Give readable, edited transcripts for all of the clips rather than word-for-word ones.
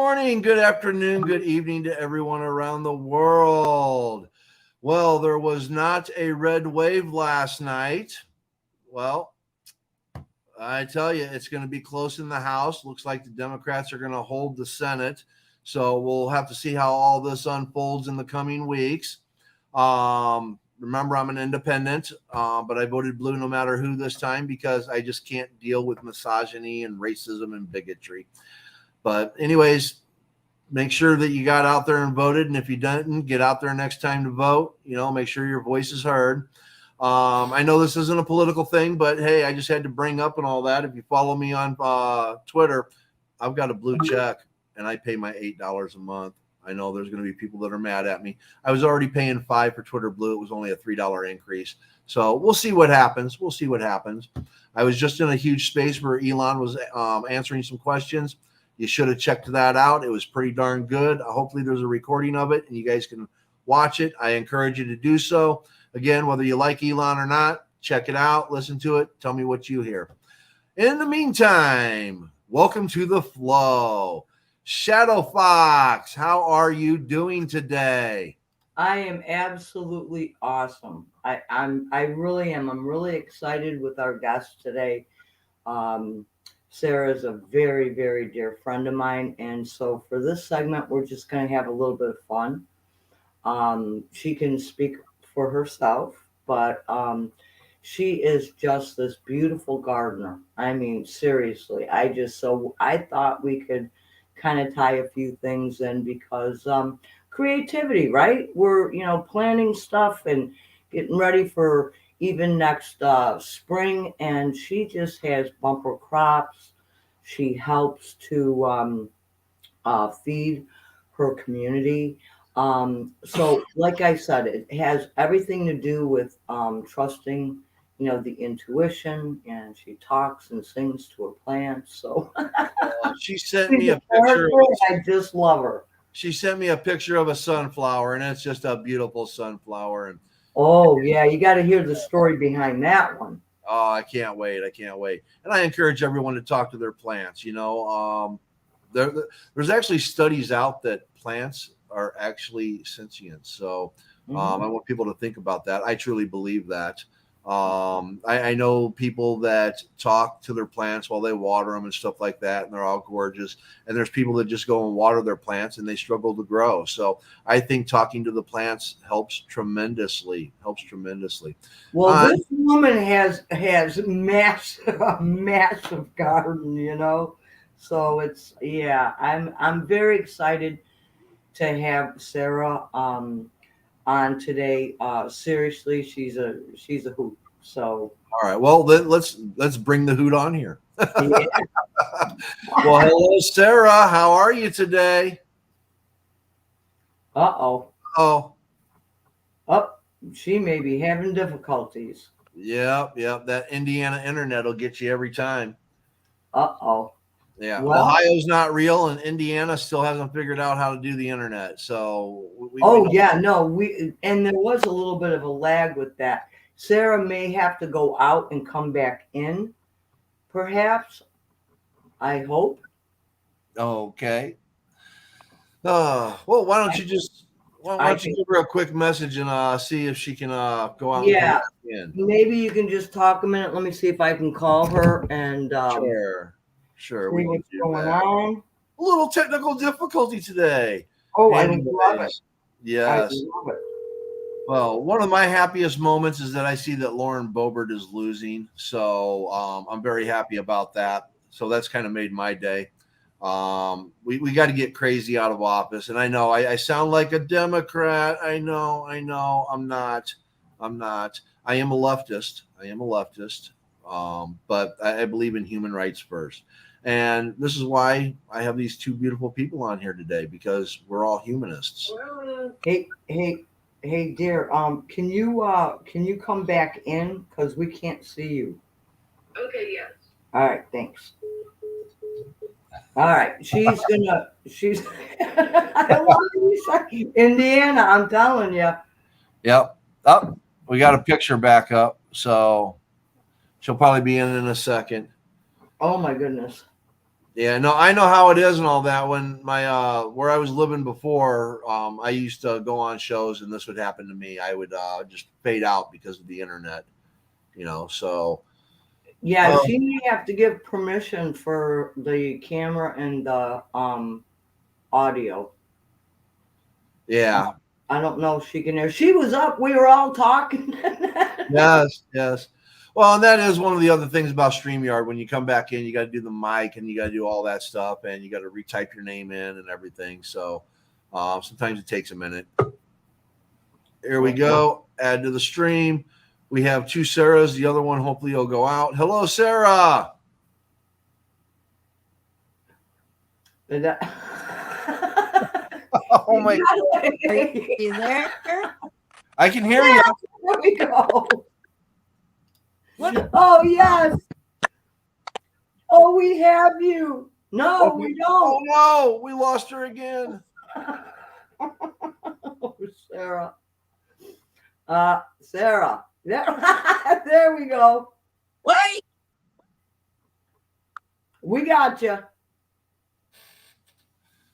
morning, good afternoon, good evening to everyone around the world. Well, there was not a red wave last night. Well, I tell you, it's going to be close in the House. Looks like the Democrats are going to hold the Senate. So we'll have to see how all this unfolds in the coming weeks. Remember, I'm an independent, but I voted blue no matter who this time because I just can't deal with misogyny and racism and bigotry. But anyways, make sure that you got out there and voted. And if you didn't, get out there next time to vote. Make sure your voice is heard. I know this isn't a political thing, but hey, I just had to bring up and all that. If you follow me on Twitter, I've got a blue check and I pay my $8 a month. I know there's going to be people that are mad at me. I was already paying $5 for Twitter Blue. It was only a $3 increase. So we'll see what happens. I was just in a huge space where Elon was answering some questions. You should have checked that out. It was pretty darn good. Hopefully there's a recording of it and you guys can watch it. I encourage you to do so. Again, whether you like Elon or not, check it out, listen to it, tell me what you hear. In the meantime, welcome to the flow. Shadow Fox, how are you doing today? I am absolutely awesome. I really am. I'm really excited with our guest today. Sarah is a very, very dear friend of mine. And so for this segment, we're just going to have a little bit of fun. She can speak for herself, but she is just this beautiful gardener. I mean, seriously, I thought we could kind of tie a few things in because creativity, right? We're, planning stuff and getting ready for even next spring, and she just has bumper crops. She helps to feed her community. So, like I said, it has everything to do with trusting, the intuition, and she talks and sings to her plants. So She sent she's me a a picture. I just love her. She sent me a picture of a sunflower, and it's just a beautiful sunflower. And Oh yeah, you got to hear the story behind that one. oh, I can't wait. And I encourage everyone to talk to their plants. There's actually studies out that plants are actually sentient. So I want people to think about that. I truly believe that. I know people that talk to their plants while they water them and stuff like that, and they're all gorgeous. And there's people that just go and water their plants and they struggle to grow. So I think talking to the plants helps tremendously. Well, this woman has massive, a massive garden. So I'm very excited to have Sarah on today. Seriously, she's a hoot. So all right, well then let's bring the hoot on here. yeah. Well, hello, Sarah. How are you today? Oh, she may be having difficulties. Yep. That Indiana internet will get you every time. Yeah. Well, Ohio's not real, and Indiana still hasn't figured out how to do the internet. So and there was a little bit of a lag with that. Sarah may have to go out and come back in, perhaps. I hope. Okay. Well, why don't you give her a quick message and see if she can go out and come back in. Maybe you can just talk a minute. Let me see if I can call her and Sure. See what's going on. A little technical difficulty today. Oh, I love it. Yes. I love it. Well, one of my happiest moments is that I see that Lauren Boebert is losing. So I'm very happy about that. So that's kind of made my day. We got to get crazy out of office. And I know I sound like a Democrat. I know. I'm not. I am a leftist. But I believe in human rights first. And this is why I have these two beautiful people on here today, because we're all humanists. Hey, dear. Can you come back in, because we can't see you? Okay, yes. All right, thanks. All right, she's I love you, Indiana. I'm telling you. Yep. We got a picture back up, so she'll probably be in a second. Oh my goodness. Yeah, no, I know how it is and all that. When my where I was living before, I used to go on shows and this would happen to me. I would just fade out because of the internet, so Yeah, uh, she may have to give permission for the camera and the audio. yeah. I don't know if she can hear. She was up. We were all talking. Yes, yes. Well, and that is one of the other things about StreamYard. When you come back in, you got to do the mic and you got to do all that stuff, and you got to retype your name in and everything. So sometimes it takes a minute. Here we go. Add to the stream. We have two Sarahs. The other one hopefully will go out. Hello, Sarah. Oh my! Are you there? I can hear you. There we go. Oh yes. Oh, we have you. No, we Oh don't. no, we lost her again. Oh, Sarah. Sarah. There we go. Wait. We got you.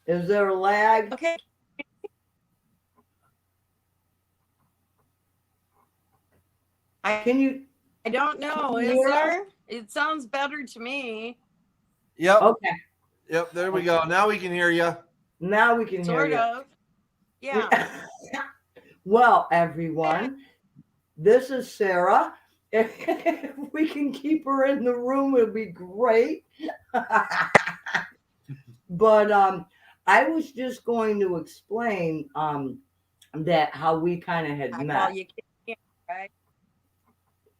Is there a lag? Okay. Can you? I don't know. Can you Is hear us? there? It sounds better to me. Yep. Okay. Yep. There we go. Now we can hear you. Now we can Sort hear of. Yeah. you. Well, everyone, this is Sarah. If we can keep her in the room, it'll be great. But I was just going to explain that how we kind of had I met. call you Kim, right?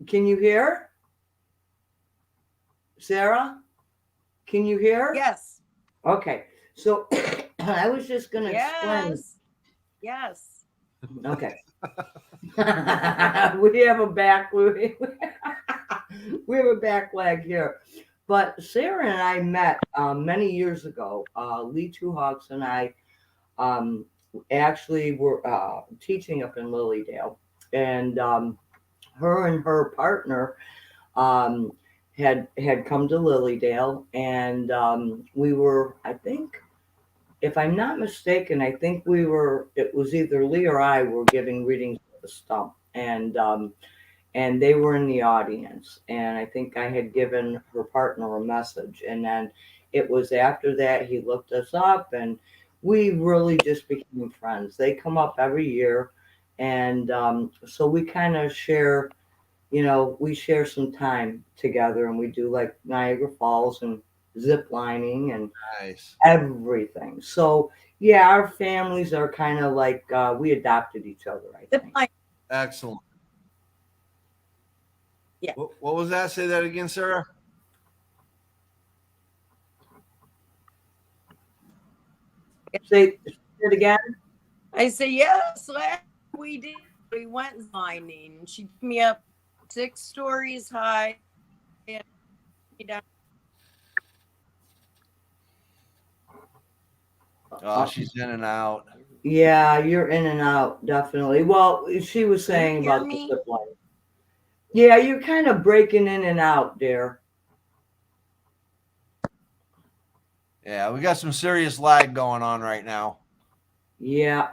Can you hear? Sarah? Can you hear? Yes. Okay. So I was just going to explain. Yes. Okay. We have a back we have a back leg here. But Sarah and I met many years ago. Lee Two Hawks and I actually were teaching up in Lilydale, and her and her partner had come to Lilydale, and we were, I think, if I'm not mistaken, I think it was either Lee or I were giving readings at the stump, and they were in the audience, and I think I had given her partner a message, and then it was after that he looked us up, and we really just became friends. They come up every year, and so we kind of share, we share some time together, and we do like Niagara Falls and zip lining and Nice. everything. So yeah, our families are kind of like we adopted each other, I think. Excellent. Yeah. What was that? Say that again, Sarah. Say it again. I say yes. We did. We went mining. She took me up 6 stories high. And down. Oh, she's in and out. Yeah, you're in and out, definitely. Well, she was saying hear about me? the zip line. Yeah, you're kind of breaking in and out, dear. Yeah, we got some serious lag going on right now. Yeah.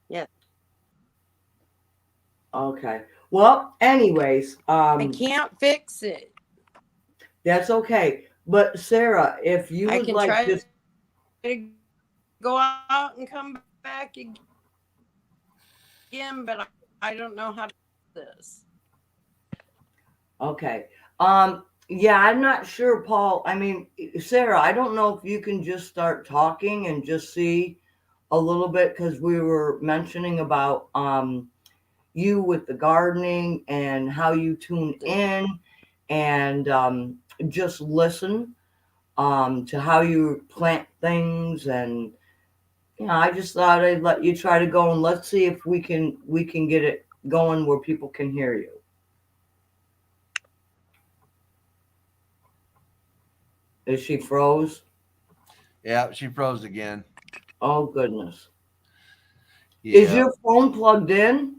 Yeah. Okay. Well, anyways, I can't fix it. that's okay. But Sarah, if you I would can like try just to go out and come back again, but I don't know how to do this. okay. Yeah, I'm not sure, Paul. I mean, Sarah, I don't know if you can just start talking and just see a little bit, because we were mentioning about you with the gardening and how you tune in and just listen to how you plant things. And I just thought I'd let you try to go, and let's see if we can get it going where people can hear you. Is she froze? Yeah, she froze again. Oh goodness. Yeah. Is your phone plugged in?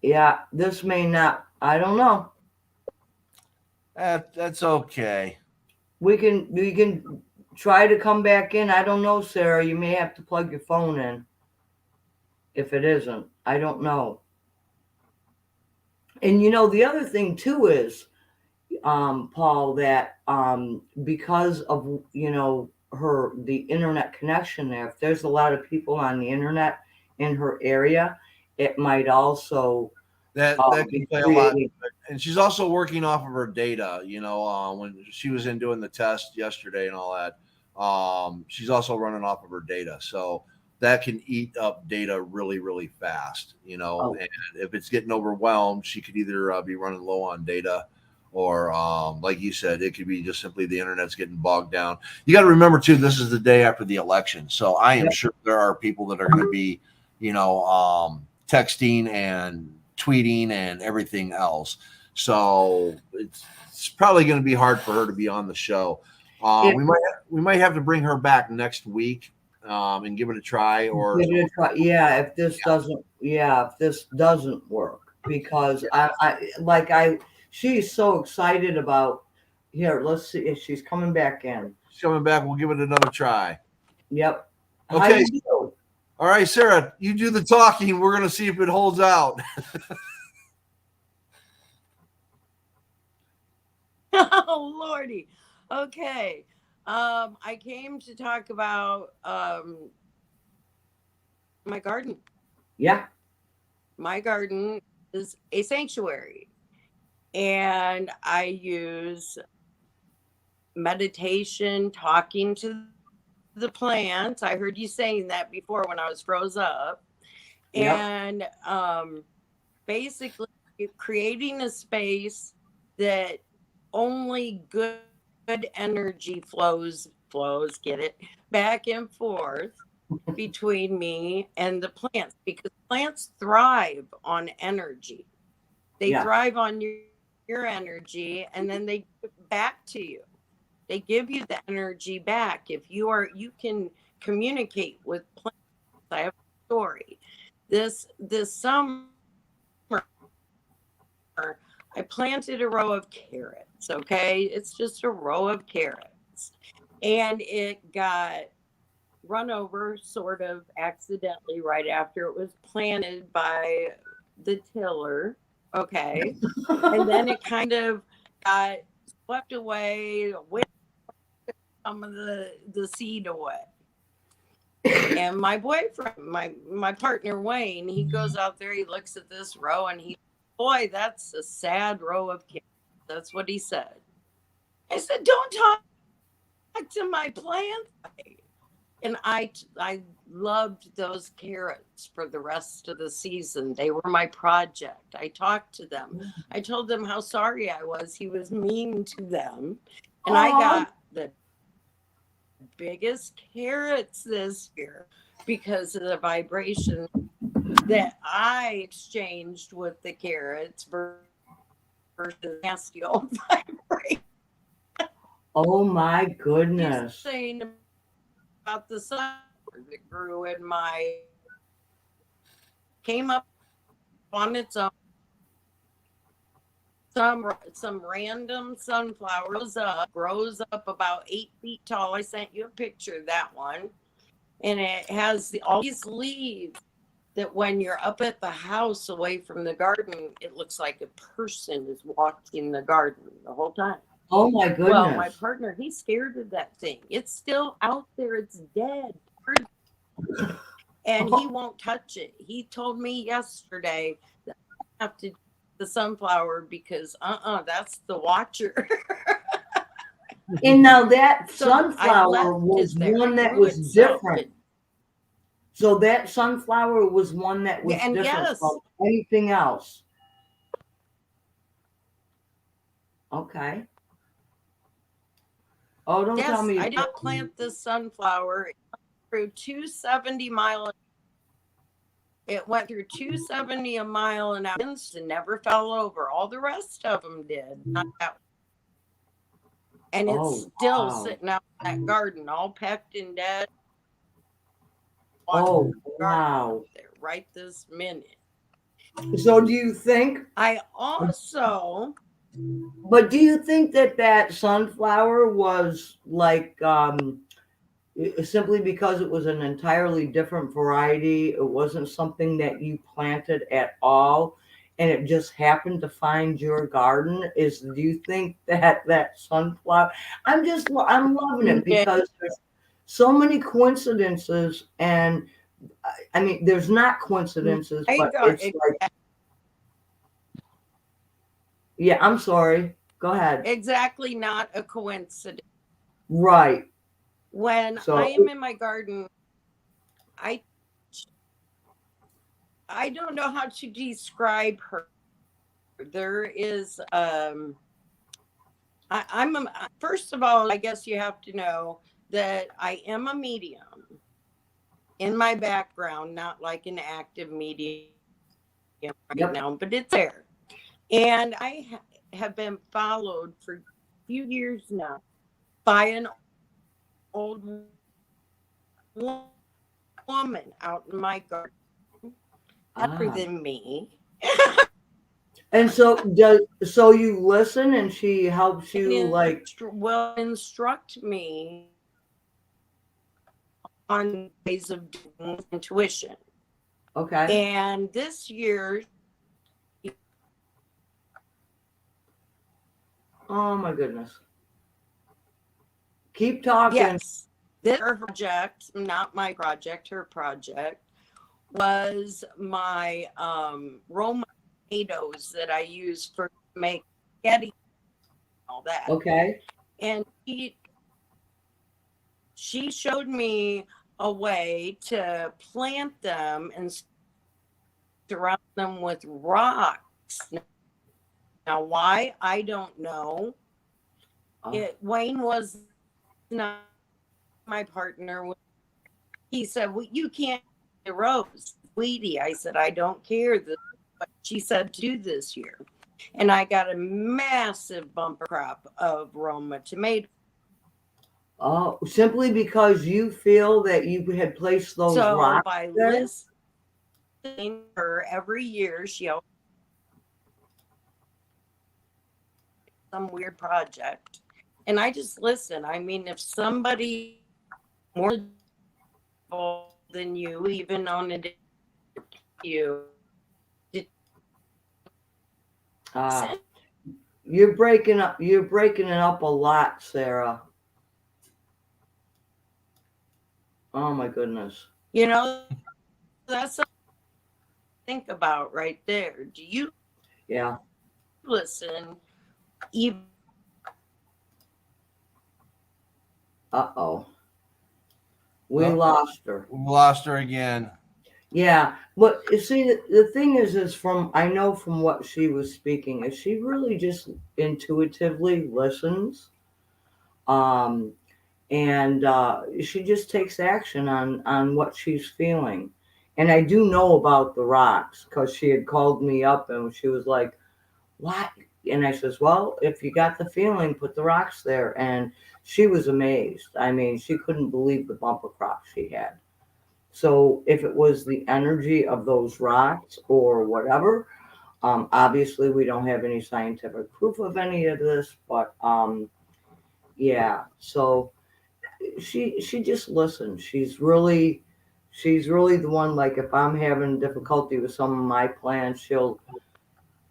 Yeah, this may not. I don't know. That's okay. We can try to come back in. I don't know, Sarah. You may have to plug your phone in. If it isn't, I don't know. And the other thing too is, Paul, that because of the internet connection there, if there's a lot of people on the internet in her area, it might also That can be play a lot. creating. And she's also working off of her data. When she was in doing the test yesterday and all that, she's also running off of her data. So that can eat up data really, really fast. Oh. And if it's getting overwhelmed, she could either be running low on data, or like you said, it could be just simply the internet's getting bogged down. You got to remember too, this is the day after the election, so I am sure there are people that are going to be, texting and tweeting and everything else. So it's probably going to be hard for her to be on the show. We might have to bring her back next week and give it a try. Or Yeah, if this doesn't work, because she's so excited about. Here, let's see if she's coming back in. she's coming back. We'll give it another try. Yep. Okay. How you do? All right, Sarah, you do the talking. We're going to see if it holds out. Oh Lordy. Okay. I came to talk about my garden. Yeah. My garden is a sanctuary, and I use meditation, talking to the plants. I heard you saying that before when I was froze up. Yep. And basically creating a space that only good energy flows, get it, back and forth between me and the plants, because plants thrive on energy. They thrive on your energy, and then they give back to you. They give you the energy back. If you can communicate with plants. I have a story. This summer, I planted a row of carrots. Okay, it's just a row of carrots, and it got run over sort of accidentally right after it was planted by the tiller. Okay, and then it kind of got swept away, some of the seed away. And my boyfriend, my partner Wayne, he goes out there, he looks at this row, and boy, that's a sad row of carrots. That's what he said. I said, don't talk to my plants. And I loved those carrots for the rest of the season. They were my project. I talked to them. I told them how sorry I was. He was mean to them. And I got the biggest carrots this year because of the vibration that I exchanged with the carrots versus nasty old vibration. Oh my goodness. He's saying about the sun that grew in came up on its own. Some random sunflower grows up about 8 feet tall. I sent you a picture of that one, and it has all these leaves that when you're up at the house away from the garden, it looks like a person is watching the garden the whole time. Oh my goodness. Well, my partner, he's scared of that thing. It's still out there. It's dead. And he won't touch it. He told me yesterday that I have to the sunflower because that's the watcher. And now that So sunflower was one that was different. So that sunflower was one that was different from anything else. Okay. Oh, don't tell me. I did not plant this sunflower. It went through 270 miles. It went through 270 a mile an hour and never fell over. All the rest of them did. Not that one. And it's still sitting out in that garden, all pecked and dead. Oh, wow. There, right this minute. So do you think? I also But do you think that that sunflower was like simply because it was an entirely different variety? It wasn't something that you planted at all, and it just happened to find your garden. Do you think that that sunflower? I'm loving it Yeah, because there's so many coincidences, and I mean, there's not coincidences, my but God, it's like, yeah. I'm sorry. Go ahead. exactly not a coincidence. Right. When I So, am in my garden, I I don't know how to describe her. There is first of all, I guess you have to know that I am a medium in my background, not like an active medium right yep. now, but it's there. And have been followed for a few years now by an old woman out in my garden, better Ah. than me. And so you listen and she helps you like, Will instruct me on ways of doing intuition. okay. And this year, Oh my goodness. Keep talking. yes, this her project, not my project, her project was my Roma tomatoes that I use for make spaghetti and all that. Okay. And she showed me a way to plant them and surround them with rocks. Now, why I don't know. Oh, Wayne was not my partner. He said, "Well, you can't the rose, sweetie." I said, "I don't care." What she said to do this year, and I got a massive bumper crop of Roma tomatoes. oh, simply because you feel that you had placed those So rocks by there? listening to her every year, she always some weird project, and I just listen. I mean, if somebody more than you, even on a you, Ah, you're breaking it up a lot, Sarah. Oh my goodness. you know, that's something to think about right there. Do you Yeah. listen even? Uh-oh. We Oh, lost her. we lost her again. Yeah, but you see, the thing is from I know from what she was speaking, is she really just intuitively listens, um, and she just takes action on what she's feeling. And I do know about the rocks because she had called me up and she was like, "What?" And I says, "Well, if you got the feeling, put the rocks there." And she was amazed. I mean, she couldn't believe the bumper crop she had. So if it was the energy of those rocks or whatever, obviously we don't have any scientific proof of any of this, but yeah. So she just listens. She's really the one. Like if I'm having difficulty with some of my plans,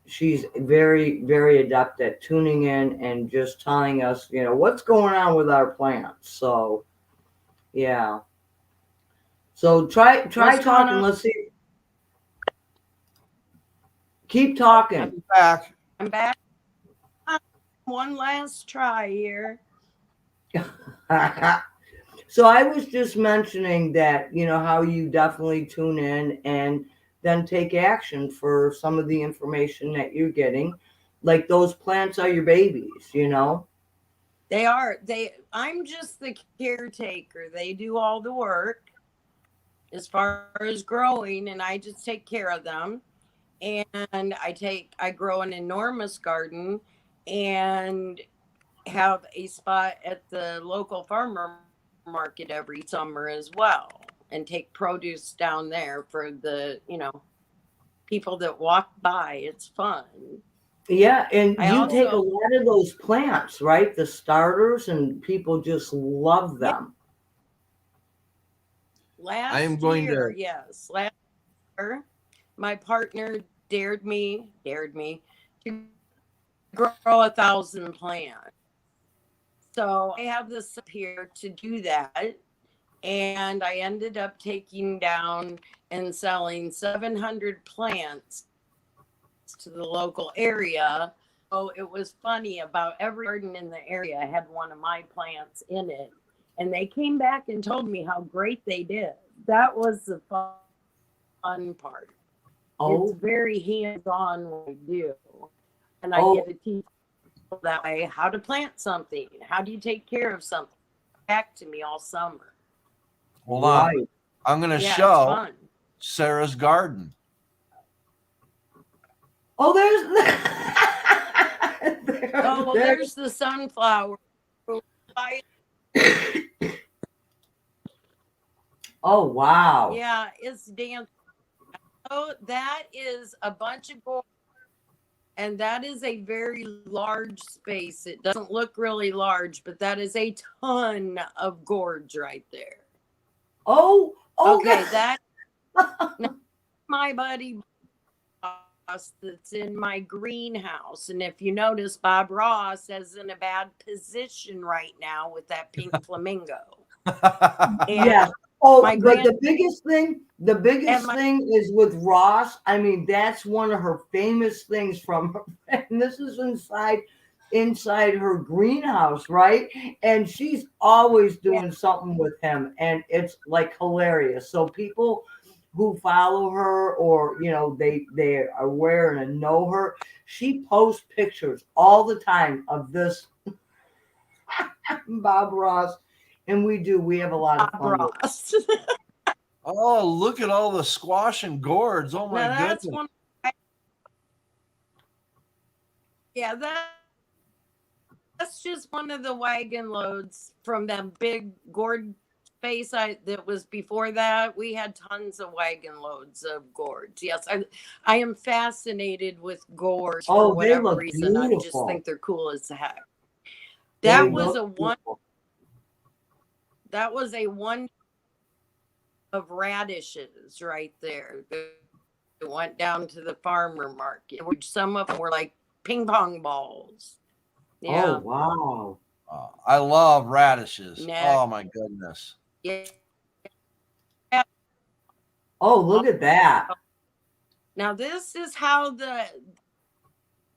she's very very adept at tuning in and just telling us, what's going on with our plants. So yeah. So try What's going talking. on? Let's see. Keep talking. I'm back. I'm back. One last try here. So I was just mentioning that, how you definitely tune in and then take action for some of the information that you're getting. Like those plants are your babies. They are. I'm just the caretaker. They do all the work as far as growing, and I just take care of them. And I grow an enormous garden and have a spot at the local farmer market every summer as well, and take produce down there for the people that walk by. It's fun. Yeah, and I you take a also, lot of those plants, right? The starters, and people just love yeah, them. I am last going year, to. yes, last year, my partner dared me to grow 1,000 plants. So I have this up here to do that. And I ended up taking down and selling 700 plants to the local area. So it was funny, about every garden in the area had one of my plants in it. And they came back and told me how great they did. That was the fun part. It's Oh, very hands on what I do. And I get oh, to teach people that way how to plant something. How do you take care of something? Back to me all summer. Hold on. right. I'm going to Yeah, it's show fun. Sarah's garden. Oh, Oh, well, there's the sunflower. oh, wow. Yeah, it's dancing. Oh, that is a bunch of gold. And that is a very large space. It doesn't look really large, but that is a ton of gorge right there. Oh, oh, Okay, that my buddy Ross that's in my greenhouse. And if you notice, Bob Ross is in a bad position right now with that pink flamingo. yeah. And Oh, my but grand the and biggest my thing is with Ross. I mean, that's one of her famous things from her, and this is inside her greenhouse, right? And she's always yeah, doing something with him, and it's like hilarious. So people who follow her, or they are aware and know her, she posts pictures all the time of this Bob Ross, and we have a lot of Bob fun with. Ross. Oh, look at all the squash and gourds. Oh my Now that's goodness. one. Yeah, that's just one of the wagon loads from that big gourd space that was before that. We had tons of wagon loads of gourds. Yes, I am fascinated with gourds for Oh, they whatever look reason. I just beautiful. think they're cool as heck. They That was look a one. beautiful. That was a one of radishes right there. It went down to the farmer market, which some of them were like ping pong balls. Oh, Yeah. wow. I love radishes. Next. Oh my goodness. Yeah. Oh, look at that. Now this is how the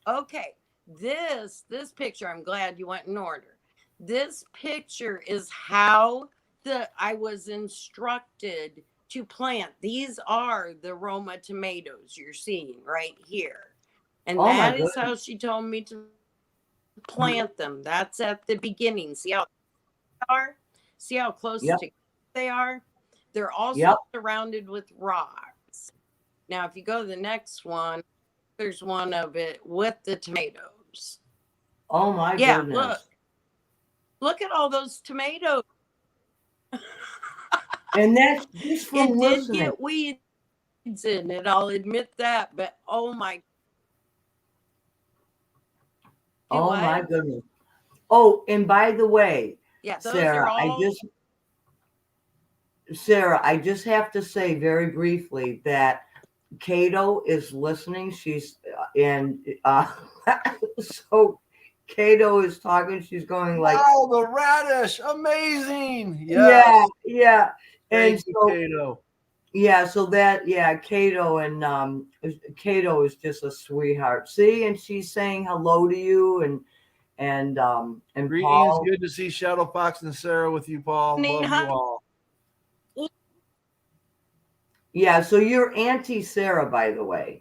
okay. This picture, I'm glad you went in order. This picture is how I was instructed to plant. These are the Roma tomatoes you're seeing right here. And Oh my that is how goodness. she told me to plant them. That's at the beginning. See how they are? See how close Yep, to they are? They're also yep. surrounded with rocks. Now, if you go to the next one, there's one of it with the tomatoes. Oh my Yeah, look. goodness. Look at all those tomatoes. And that's just from It did listening. get weeds in it, I'll admit that, but oh my, do Oh my what? goodness. Oh, and by the way, Yeah, those are Sarah, all, I just have to say very briefly that Cato is listening. She's and so Cato is talking. She's going like, Wow, the radish. Amazing. Yes. yeah, yeah. And Thank you, so Kato. yeah, so that Cato Cato is just a sweetheart. See, and she's saying hello to you and Greetings. Paul. Good to see Shadow Fox and Sarah with you, Paul. Love you all. Yeah, so you're Auntie Sarah, by the way.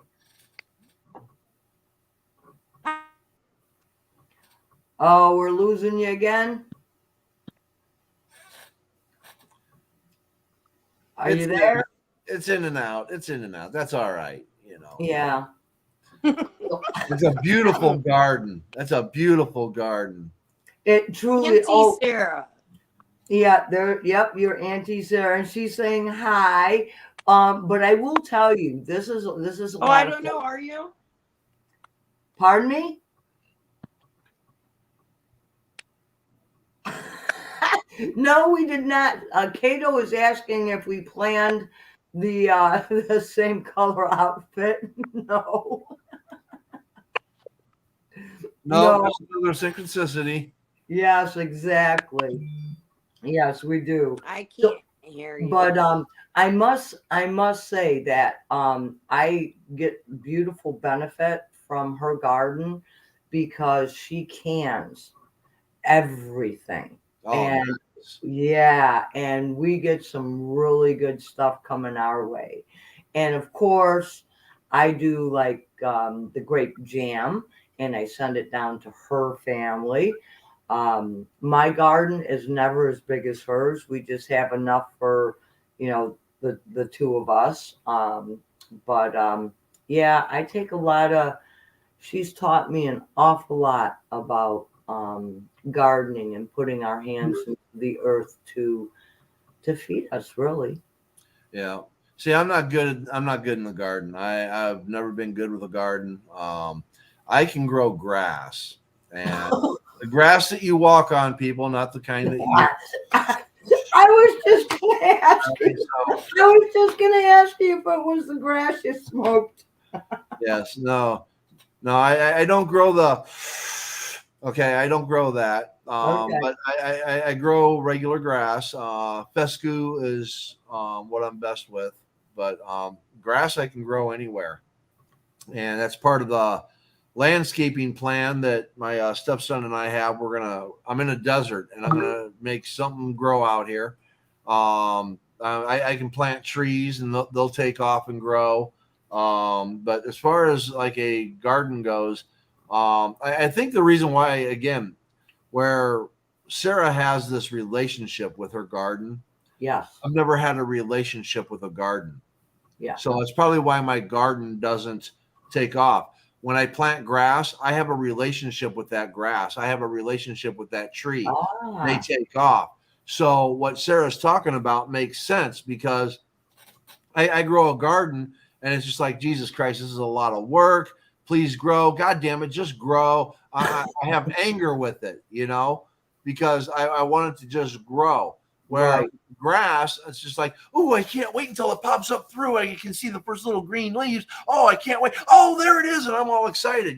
Oh, we're losing you again. Are you there? It's in and out. It's in and out. That's all right. Yeah. It's a beautiful garden. That's a beautiful garden. It truly. Auntie Oh, Sarah. yeah. There. Yep. Your Auntie Sarah, and she's saying hi. But I will tell you, this is a Oh, I lot of don't fun. know. Are you? Pardon me? No, we did not. Cato is asking if we planned the the same color outfit. No. No, No. there's inconsistency. Yes, exactly. Yes, we do. I So, can't hear you. but I must say that I get beautiful benefit from her garden because she cans everything. Oh, And nice. yeah, and we get some really good stuff coming our way. And of course, I do like the grape jam and I send it down to her family. My garden is never as big as hers. We just have enough for, the two of us. But yeah, I take a lot of, she's taught me an awful lot about gardening and putting our hands into the earth to feed us, really. Yeah. See, I'm not good in the garden. I've never been good with a garden. I can grow grass, and the grass that you walk on, people, not the kind that you. I was just gonna ask Okay, you. so I was just gonna ask you if it was the grass you smoked. yes, no, no, I don't grow the. Okay, I don't grow that. Okay. But I grow regular grass. Fescue is what I'm best with, but grass I can grow anywhere, and that's part of the landscaping plan that my stepson and I have. I'm in a desert, and I'm gonna make something grow out here. I can plant trees, and they'll take off and grow. But as far as like a garden goes, I think the reason why, again, where Sarah has this relationship with her garden, Yes. I've never had a relationship with a garden. Yeah. So that's probably why my garden doesn't take off. When I plant grass, I have a relationship with that grass. I have a relationship with that tree. They Ah. take off. So what Sarah's talking about makes sense because I grow a garden and it's just like, Jesus Christ, this is a lot of work. Please grow. God damn it, just grow. I have anger with it, because I want it to just grow. Where Right. grass, it's just like, oh, I can't wait until it pops up through. I can see the first little green leaves. Oh, I can't wait. Oh, there it is. And I'm all excited.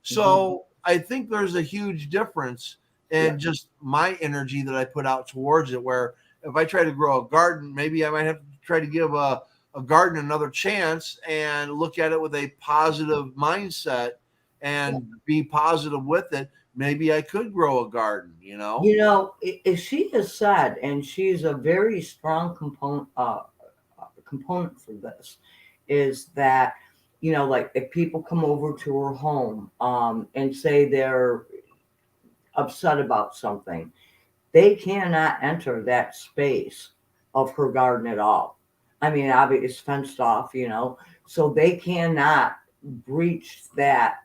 So I think there's a huge difference Yeah. in just my energy that I put out towards it. Where if I try to grow a garden, maybe I might have to try to give a garden another chance and look at it with a positive mindset and be positive with it. Maybe I could grow a garden. She has said, and she's a very strong component for this, is that like if people come over to her home and say they're upset about something, they cannot enter that space of her garden at all. I mean, obviously it's fenced off, so they cannot breach that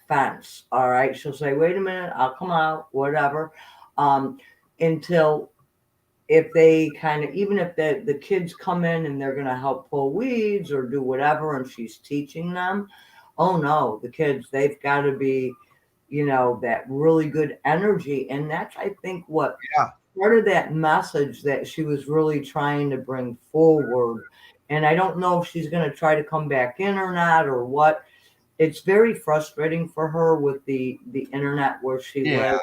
fence. All right. She'll say, wait a minute, I'll come out, whatever. Um, until if they kind of, even if the kids come in and they're gonna help pull weeds or do whatever, and she's teaching them, oh no, the kids, they've got to be, that really good energy. And that's, I think, what Yeah. part of that message that she was really trying to bring forward. And I don't know if she's going to try to come back in or not or what. It's very frustrating for her with the internet where she Yeah. lives.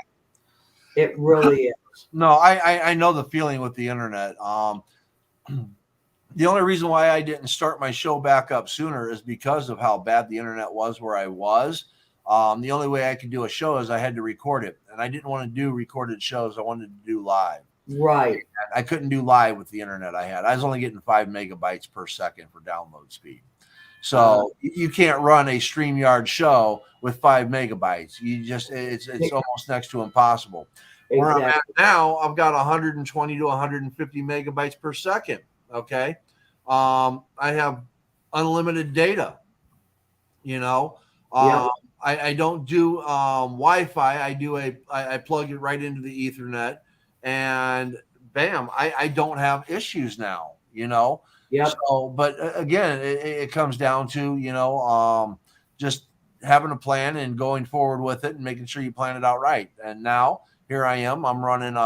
It really is. No, I know the feeling with the internet. The only reason why I didn't start my show back up sooner is because of how bad the internet was where I was. The only way I could do a show is I had to record it, and I didn't want to do recorded shows. I wanted to do live. Right. And I couldn't do live with the internet I had. I was only getting 5 megabytes per second for download speed. So you can't run a StreamYard show with 5 megabytes. It's almost next to impossible. Where I'm at now, I've got 120 to 150 megabytes per second. Okay. I have unlimited data, I don't do Wi-Fi. I plug it right into the Ethernet, and bam, I don't have issues now, Yep. So, but again, it comes down to, just having a plan and going forward with it and making sure you plan it out right. And now here I am. I'm running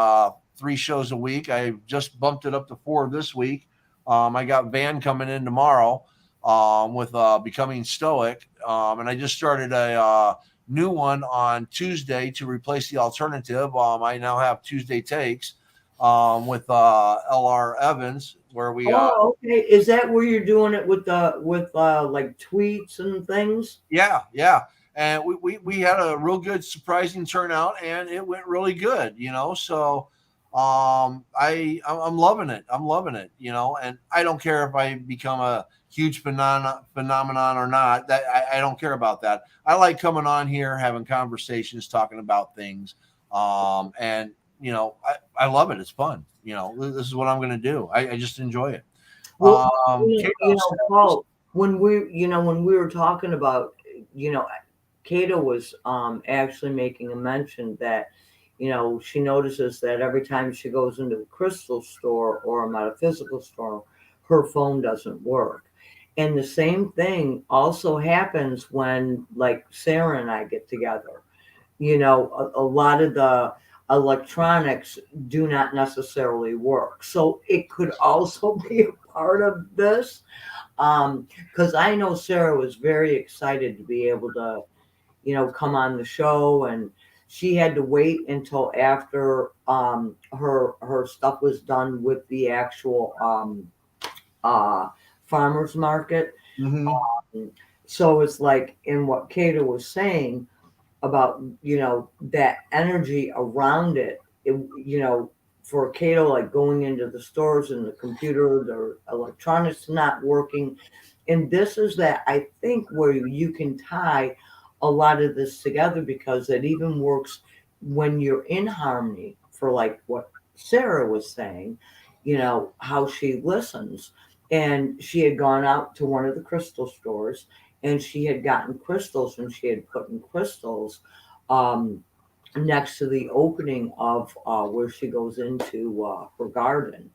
3 shows a week. I just bumped it up to 4 this week. I got Van coming in tomorrow with Becoming Stoic. And I just started a new one on Tuesday to replace the alternative. I now have Tuesday Takes with LR Evans, where we Oh, okay. Is that where you're doing it with like tweets and things? yeah. And we had a real good surprising turnout, and it went really good, So I'm loving it. I'm loving it, and I don't care if I become a huge phenomenon or not. That I don't care about that. I like coming on here, having conversations, talking about things. And I love it. It's fun. This is what I'm going to do. I just enjoy it. Well, Kato Paul, when we were talking about, Cato was actually making a mention that, she notices that every time she goes into a crystal store or a metaphysical store, her phone doesn't work. And the same thing also happens when, like, Sarah and I get together. A lot of the electronics do not necessarily work. So it could also be a part of this. Because I know Sarah was very excited to be able to, come on the show, and she had to wait until after her stuff was done with the actual farmers market. Mm-hmm. So it's like in what Cato was saying about, that energy around it, for Cato, like going into the stores and the computer, the electronics not working. And this is that, I think, where you can tie a lot of this together, because it even works when you're in harmony, for like what Sarah was saying, how she listens. And she had gone out to one of the crystal stores, and she had gotten crystals, and she had put in crystals um, next to the opening of where she goes into her garden.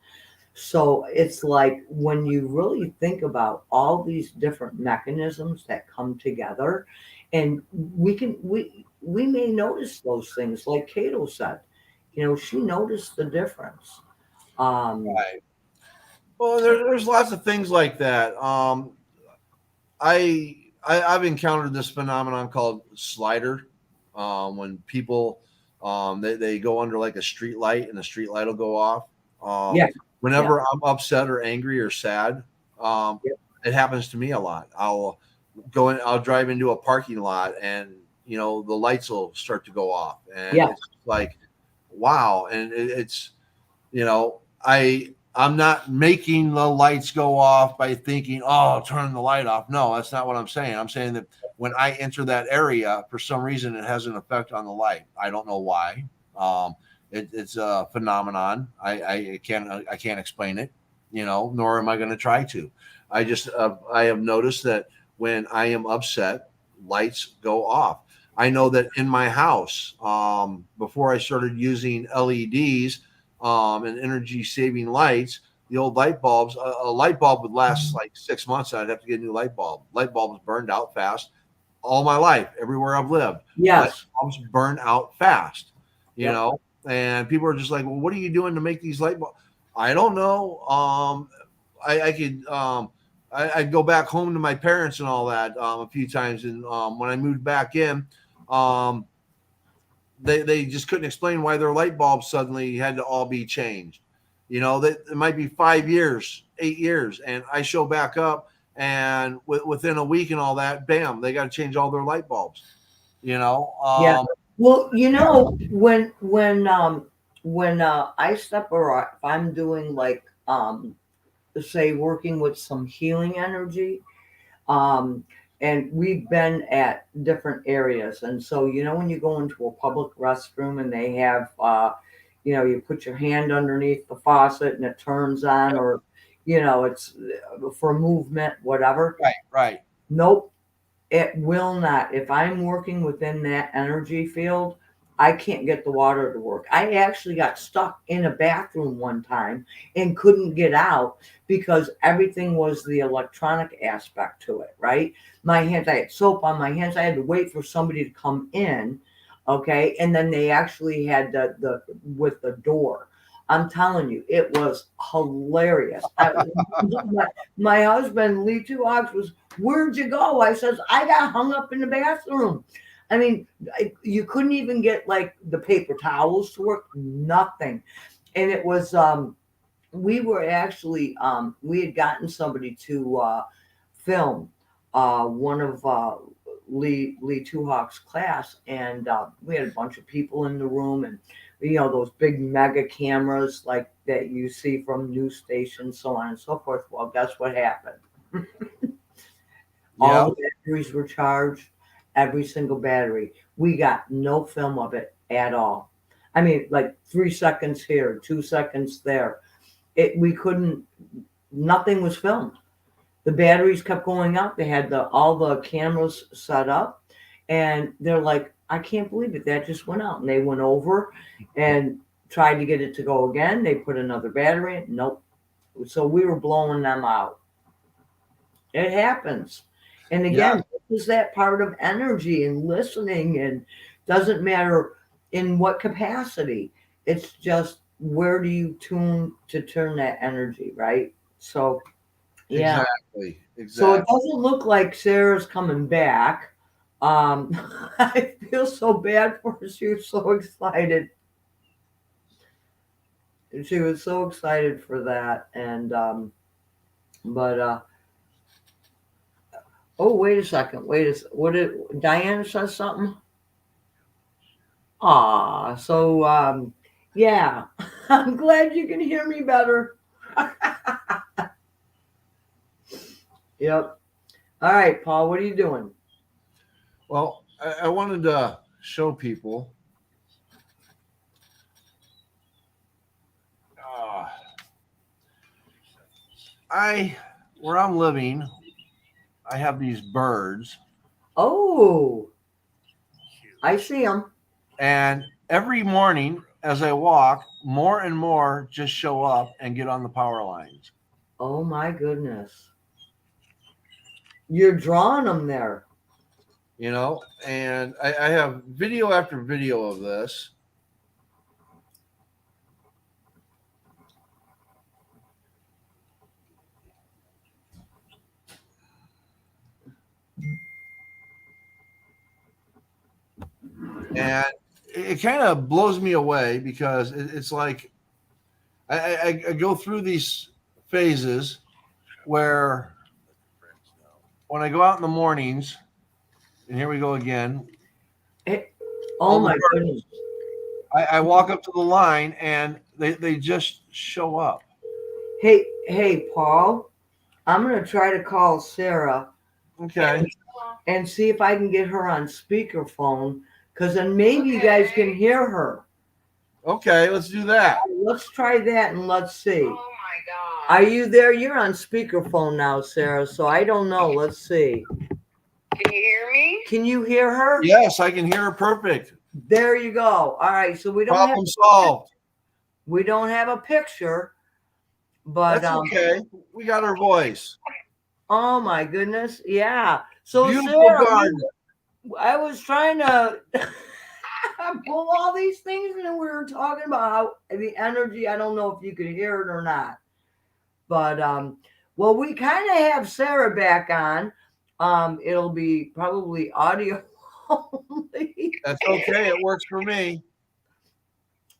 So it's like, when you really think about all these different mechanisms that come together, and we may notice those things, like Cato said, she noticed the difference. Um, Right. Well, there's lots of things like that. I've encountered this phenomenon called slider, when people they go under like a street light, and the street light will go off. Um, yeah, yeah, Whenever I'm upset or angry or sad, um, yeah, it happens to me a lot. I'll drive into a parking lot, and the lights will start to go off, and yeah, it's like, wow. And it's I'm not making the lights go off by thinking, oh, turn the light off. No, that's not what I'm saying. I'm saying that when I enter that area, for some reason, it has an effect on the light. I don't know why. It's a phenomenon. I can't explain it, nor am I going to try to. I have noticed that when I am upset, lights go off. I know that in my house, before I started using LEDs and energy saving lights, the old light bulbs, a light bulb would last like 6 months. And I'd have to get a new light bulb. Light bulbs burned out fast all my life, everywhere I've lived. Light yes, bulbs burn out fast, yep, and people are just like, well, what are you doing to make these light bulbs? I don't know. I could, I'd go back home to my parents and all that a few times. And when I moved back in, um, they just couldn't explain why their light bulbs suddenly had to all be changed. That it might be 5 years, 8 years, and I show back up, and within a week and all that, bam, they got to change all their light bulbs. yeah. Well, when I step, or if I'm doing like say working with some healing energy, um, and we've been at different areas. And so, when you go into a public restroom and they have, you put your hand underneath the faucet and it turns on, or, it's for movement, whatever. Right, right. Nope, it will not. If I'm working within that energy field, I can't get the water to work. I actually got stuck in a bathroom one time and couldn't get out because everything was the electronic aspect to it, right? My hands, I had soap on my hands. I had to wait for somebody to come in, okay? And then they actually had the with the door. I'm telling you, it was hilarious. My husband, Lee Two Hawks, was, where'd you go? I says, I got hung up in the bathroom. I mean, you couldn't even get like the paper towels to work, nothing. And it was, we were actually, we had gotten somebody to film one of Lee Two Hawks' class, and we had a bunch of people in the room, and those big mega cameras like that you see from news stations, so on and so forth. Well, guess what happened? Yeah. All the batteries were charged, every single battery. We got no film of it at all. I mean, like 3 seconds here, 2 seconds there. We couldn't. Nothing was filmed. The batteries kept going out. They had all the cameras set up, and they're like, I can't believe it. That just went out. And they went over and tried to get it to go again. They put another battery in. Nope. So we were blowing them out. It happens. And Yeah. again, this is that part of energy and listening, and doesn't matter in what capacity. It's just, where do you tune to turn that energy, right? So, yeah. Exactly. So it Exactly. doesn't look like Sarah's coming back. I feel so bad for her. She was so excited. She was so excited for that. And but oh, wait a second. What did Diana says something? Ah, so yeah. I'm glad you can hear me better. Yep. All right, Paul, what are you doing? Well, I wanted to show people. Uh, where I'm living, I have these birds, Oh, I see them. and every morning as I walk, more and more just show up and get on the power lines. Oh my goodness. You're drawing them there. And I have video after video of this. And it kind of blows me away because it's like I go through these phases where when I go out in the mornings, and here we go again, Oh all the my birds, goodness. I walk up to the line and they just show up. Hey, Paul. I'm gonna try to call Sarah Okay. and see if I can get her on speakerphone, because then maybe you guys can hear her. Okay, let's do that. Let's try that and let's see. Oh my God. Are you there? You're on speakerphone now, Sarah. So I don't know. Let's see. Can you hear me? Can you hear her? Yes, I can hear her perfect. There you go. All right. So we don't Problem solved. have a picture, but That's okay. We got her voice. oh my goodness, yeah. So Beautiful Sarah, garden. I was trying to pull all these things, and we were talking about how the energy. I don't know if you could hear it or not, but well, we kind of have Sarah back on. It'll be probably audio only. That's okay. It works for me.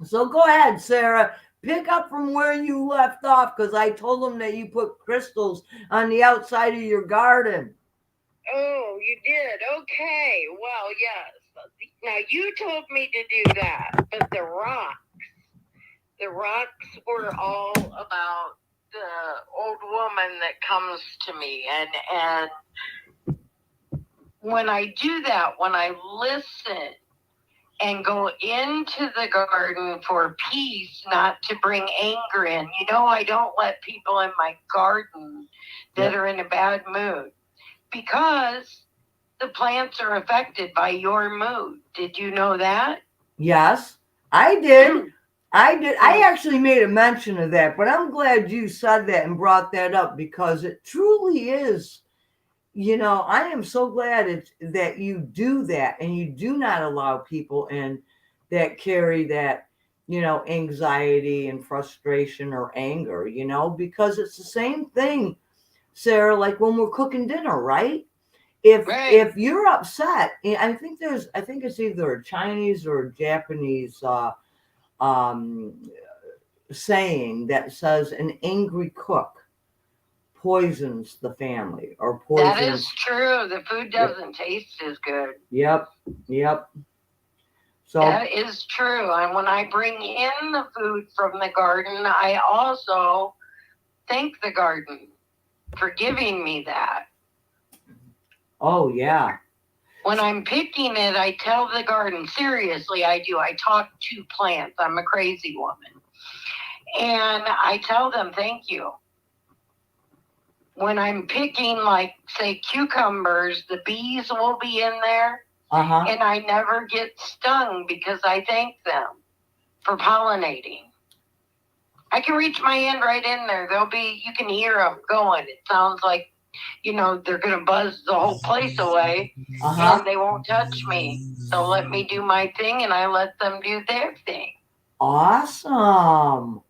So go ahead, Sarah. Pick up from where you left off, because I told them that you put crystals on the outside of your garden. Oh, you did? Okay. Well, yes. Now, you told me to do that, but the rocks were all about the old woman that comes to me. And when I do that, when I listen and go into the garden for peace, not to bring anger in. I don't let people in my garden that are in a bad mood, because the plants are affected by your mood. Did you know that? Yes, I did. I actually made a mention of that, but I'm glad you said that and brought that up because it truly is. I am so glad that you do that and you do not allow people in that carry that, anxiety and frustration or anger, because it's the same thing, Sarah, like when we're cooking dinner, right? If Right. if you're upset, I think it's either a Chinese or a Japanese um, saying that says an angry cook poisons the family or That poisons. is true. The food doesn't taste as good. Yep. So That is true. And when I bring in the food from the garden, I also thank the garden for giving me that. oh yeah. When I'm picking it, I tell the garden, seriously, I do. I talk to plants. I'm a crazy woman. And I tell them, thank you. When I'm picking, like, say, cucumbers, the bees will be in there. Uh-huh. And I never get stung because I thank them for pollinating. I can reach my hand right in there. You can hear them going. It sounds like, they're going to buzz the whole place away Uh-huh. and they won't touch me. So let me do my thing and I let them do their thing. Awesome.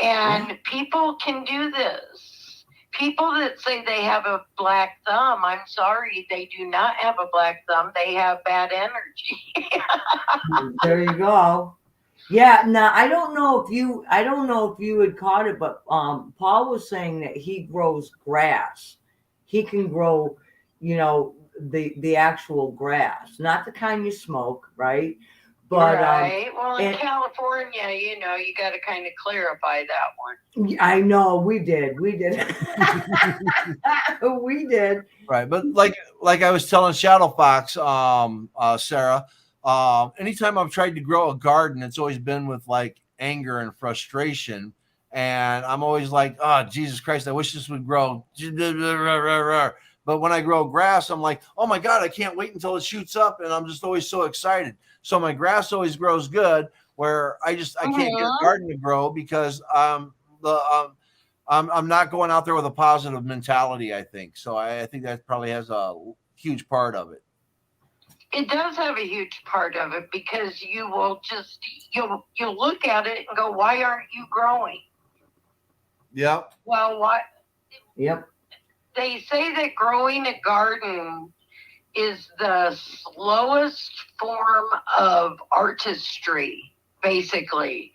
And people can do this. People that say they have a black thumb, I'm sorry, they do not have a black thumb. They have bad energy. There you go. Yeah, now I don't know if you had caught it, but Paul was saying that he grows grass. He can grow, the actual grass, not the kind you smoke, right? But right. Well, in California, you got to kind of clarify that one. I know we did. We did. Right. But like I was telling Shadow Fox, Sarah, anytime I've tried to grow a garden, it's always been with like anger and frustration. And I'm always like, oh, Jesus Christ, I wish this would grow. But when I grow grass, I'm like, oh my God, I can't wait until it shoots up. And I'm just always so excited. So my grass always grows good, where I can't get a garden to grow because I'm not going out there with a positive mentality, I think. So I think that probably has a huge part of it. It does have a huge part of it because you will you'll look at it and go, why aren't you growing? Yep. Well, what? Yep. They say that growing a garden is the slowest form of artistry, basically.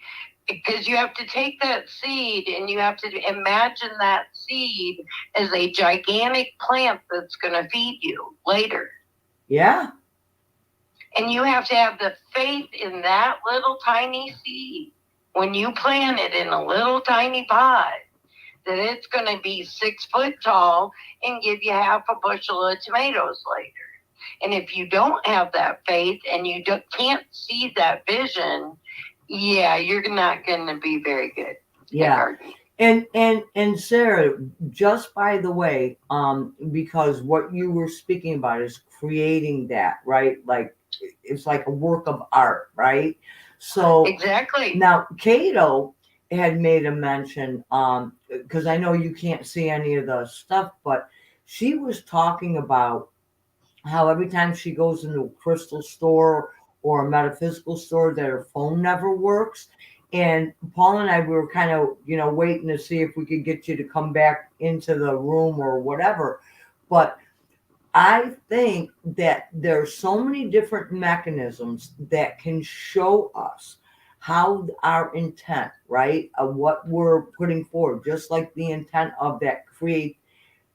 Because you have to take that seed and you have to imagine that seed as a gigantic plant that's going to feed you later. Yeah. And you have to have the faith in that little tiny seed when you plant it in a little tiny pot, that it's going to be 6 foot tall and give you half a bushel of tomatoes later. And if you don't have that faith and you can't see that vision, yeah, you're not going to be very good. Yeah. And Sarah, just by the way, because what you were speaking about is creating that, right? Like it's like a work of art, right? So exactly. Now Cato had made a mention, because I know you can't see any of the stuff, but she was talking about how every time she goes into a crystal store or a metaphysical store that her phone never works. And Paul and I were kind of, waiting to see if we could get you to come back into the room or whatever. But I think that there's so many different mechanisms that can show us how our intent, right, of what we're putting forward, just like the intent of that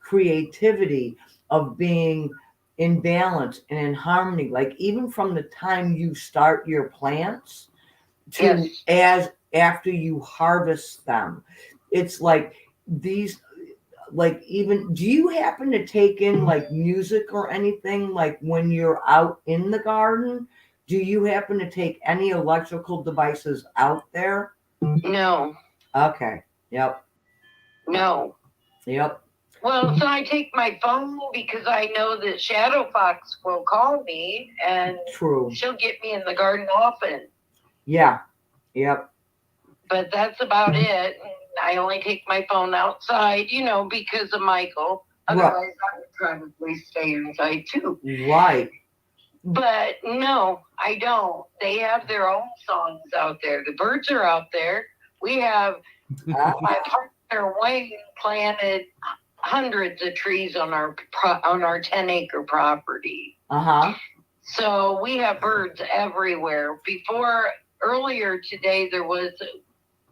creativity of being in balance and in harmony, like even from the time you start your plants to as after you harvest them. It's like these, like, even, do you happen to take in like music or anything, like when you're out in the garden? Do you happen to take any electrical devices out there? No. Okay. Yep. No. Yep. Well, so I take my phone because I know that Shadow Fox will call me and True. she'll get me in the garden often. Yeah. Yep. But that's about it. I only take my phone outside, because of Michael. Otherwise, I would probably stay inside too. Right. But no, I don't. They have their own songs out there. The birds are out there. We have my partner Wayne planted hundreds of trees on our 10-acre property. So we have birds everywhere. Earlier today, there was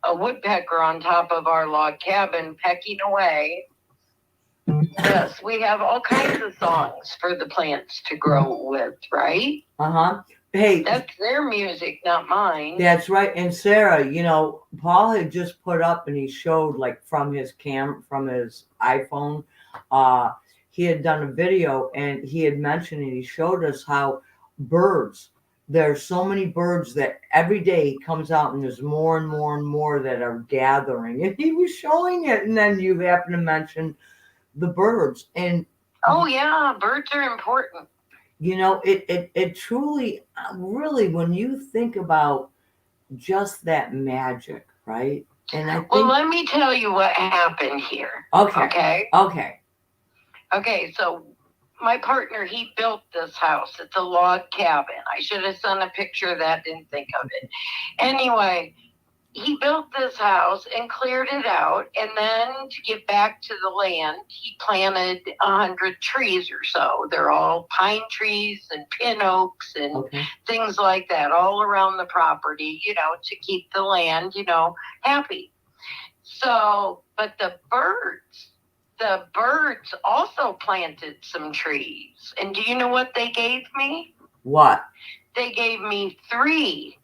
a woodpecker on top of our log cabin pecking away. Yes, we have all kinds of songs for the plants to grow with, right? Hey, that's their music, not mine. That's right. And Sarah, Paul had just put up and he showed like from his iPhone, he had done a video and he had mentioned and he showed us how there's so many birds that every day he comes out and there's more and more and more that are gathering. And he was showing it. And then you happen to mention the birds. And oh yeah, birds are important. It truly, really, when you think about just that magic, right? And I think, well, let me tell you what happened here. Okay. So my partner, he built this house. It's a log cabin. I should have sent a picture of that, didn't think of it. Anyway, he built this house and cleared it out. And then to get back to the land, he planted 100 trees or so. They're all pine trees and pin oaks and things like that all around the property, to keep the land, happy. So, but the birds also planted some trees. And do you know what they gave me? What? They gave me three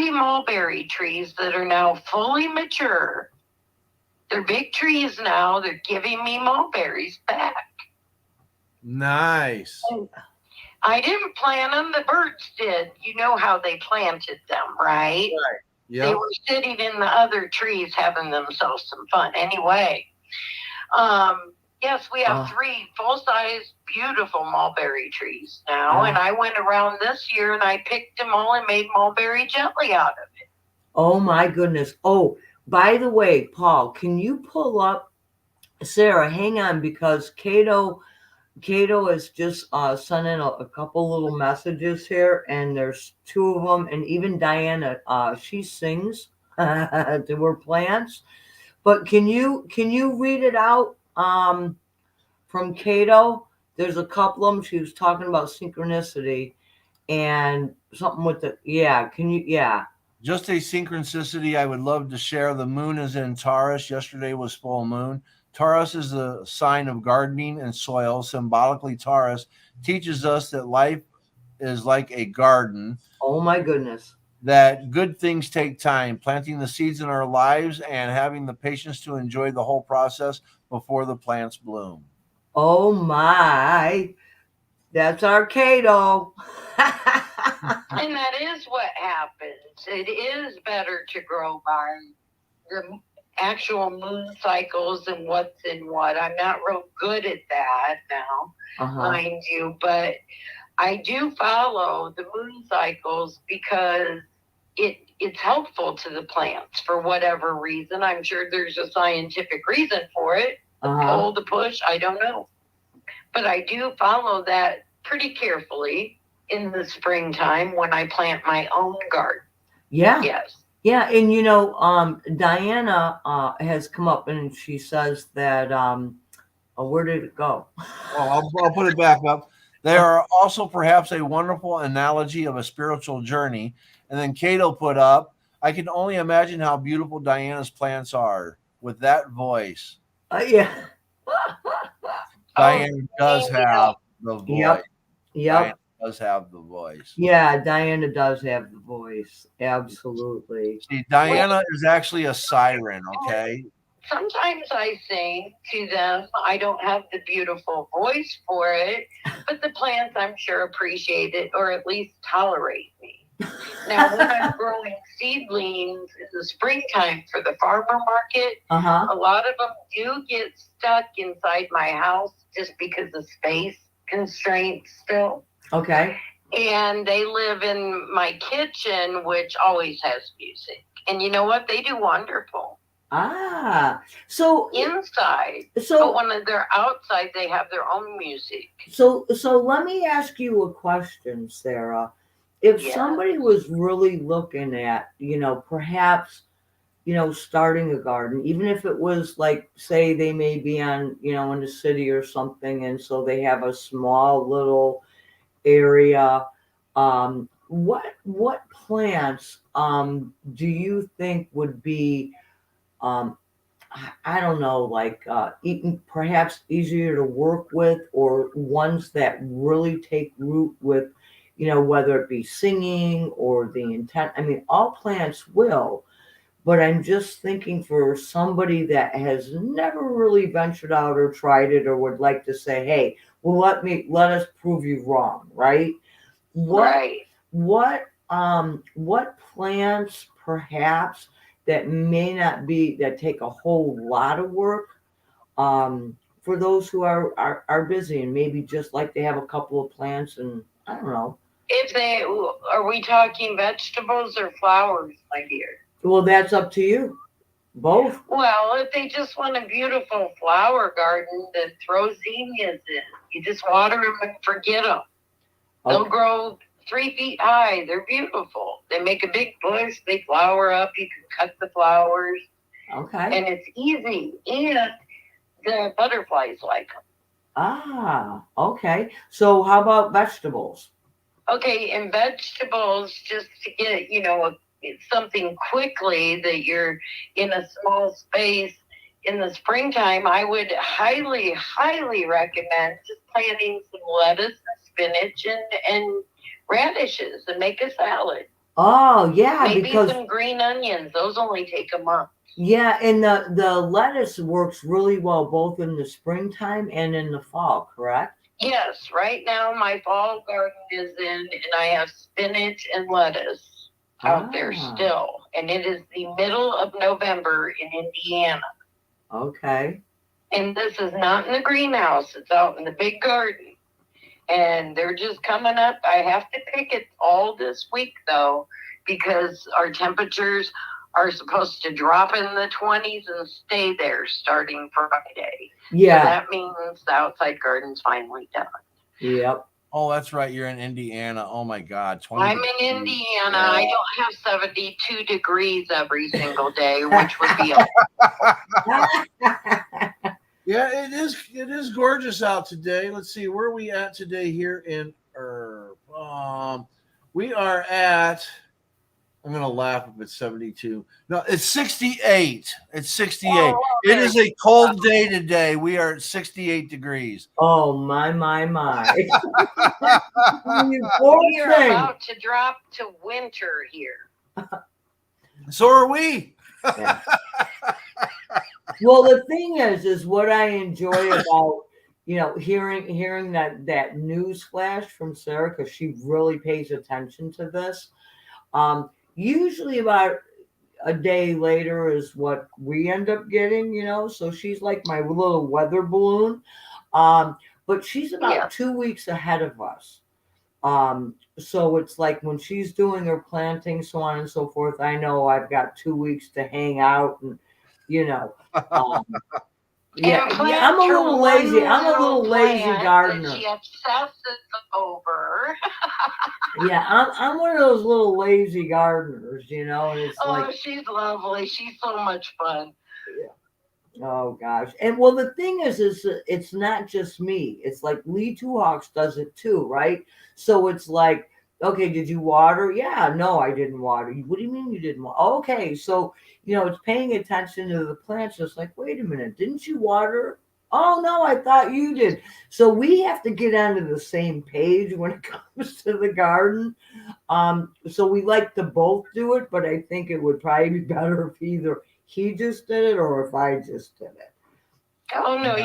mulberry trees that are now fully mature. They're big trees now. They're giving me mulberries back. Nice. I didn't plant them. The birds did. You know how they planted them, right? Right. Yep. They were sitting in the other trees having themselves some fun. Anyway, yes, we have 3 full-size, beautiful mulberry trees now. And I went around this year and I picked them all and made mulberry jelly out of it. Oh, my goodness. Oh, by the way, Paul, can you pull up Sarah? Hang on, because Cato has just sent in a couple little messages here, and there's 2 of them. And even Diana, she sings to her plants. But can you read it out from Cato? There's a couple of them. She was talking about synchronicity and something with the Just a synchronicity I would love to share. The moon is in Taurus. Yesterday was full moon. Taurus is the sign of gardening and soil. Symbolically, Taurus teaches us that life is like a garden. Oh, my goodness. That good things take time, planting the seeds in our lives and having the patience to enjoy the whole process before the plants bloom. Oh, my. That's our Cato. And that is what happens. It is better to grow by the actual moon cycles and what's in what. I'm not real good at that now, mind you, but I do follow the moon cycles because it's helpful to the plants for whatever reason. I'm sure there's a scientific reason for it. The pull, the push, I don't know. But I do follow that pretty carefully in the springtime when I plant my own garden. Yeah. Yes. Yeah, and Diana has come up and she says that where did it go? Well, I'll put it back up. They are also perhaps a wonderful analogy of a spiritual journey. And then Cato put up, I can only imagine how beautiful Diana's plants are with that voice. Yeah. Diana does have the voice. Yep. Diana does have the voice. Yeah, Diana does have the voice. Absolutely. See, Diana is actually a siren, okay? Sometimes I sing to them. I don't have the beautiful voice for it, but the plants, I'm sure, appreciate it or at least tolerate me. Now, when I'm growing seedlings in the springtime for the farmer market, Uh-huh. a lot of them do get stuck inside my house just because of space constraints still. Okay. And they live in my kitchen, which always has music. And you know what? They do wonderful Ah. So inside. But so when they're outside, they have their own music. so let me ask you a question, Sarah. If Yeah. somebody was really looking at, perhaps, starting a garden, even if it was like, say they may be on, in the city or something, and so they have a small little area. What plants do you think would be I don't know, like perhaps easier to work with, or ones that really take root with, whether it be singing or the intent. I mean, all plants will, but I'm just thinking for somebody that has never really ventured out or tried it, or would like to say, hey, well, let us prove you wrong, right? What Right. what plants perhaps that may not be that take a whole lot of work for those who are busy and maybe just like to have a couple of plants, and I don't know. If they are we talking vegetables or flowers, my dear? Well, that's up to you. Both. Well, if they just want a beautiful flower garden, then throw zinnias in. You just water them and forget them. They'll Okay. grow 3 feet high. They're beautiful. They make a big bush. They flower up. You can cut the flowers, Okay. and it's easy. And the butterflies like them. Ah, okay. So how about vegetables? Okay, and vegetables, just to get something quickly that you're in a small space in the springtime, I would highly, highly recommend just planting some lettuce and spinach and radishes and make a salad. Oh, yeah, Maybe because some green onions. Those only take a month. yeah, and the lettuce works really well both in the springtime and in the fall, correct? Yes, right now my fall garden is in, and I have spinach and lettuce out there Ah, still. And it is the middle of November in Indiana. okay. And this is not in the greenhouse, it's out in the big garden. And they're just coming up. I have to pick it all this week, though, because our temperatures are supposed to drop in the 20s and stay there starting Friday. So Yeah. that means the outside garden's finally done. Yep. Oh, that's right. You're in Indiana. Oh my God. 20 I'm in degrees. Indiana. Yeah. I don't have 72 degrees every single day, which would be a Yeah, it is. It is gorgeous out today. Let's see, where are we at today here in Herb? We are at. I'm gonna laugh if it's 72. No, it's 68. It's 68. Oh, It is a cold day today. We are at 68 degrees. Oh my. You poor You're thing. about to drop to winter here. So are we. Yeah. Well, the thing is what I enjoy about hearing that news flash from Sarah, because she really pays attention to this. Usually about a day later is what we end up getting, so she's like my little weather balloon. But she's about 2 weeks ahead of us. So it's like when she's doing her planting, so on and so forth, I know I've got 2 weeks to hang out and yeah, I'm a little lazy. I'm a little lazy gardener. She obsesses over. Yeah, I'm one of those little lazy gardeners, and it's like, she's lovely. She's so much fun. oh gosh. And well, the thing is it's not just me. It's like Lee Two Hawks does it too, right? So it's like, okay, did you water? Yeah, no, I didn't water. What do you mean you didn't water? Okay, so it's paying attention to the plants. It's like, wait a minute, didn't you water? Oh no, I thought you did. So we have to get onto the same page when it comes to the garden. So we like to both do it, but I think it would probably be better if either he just did it or if I just did it. Oh no,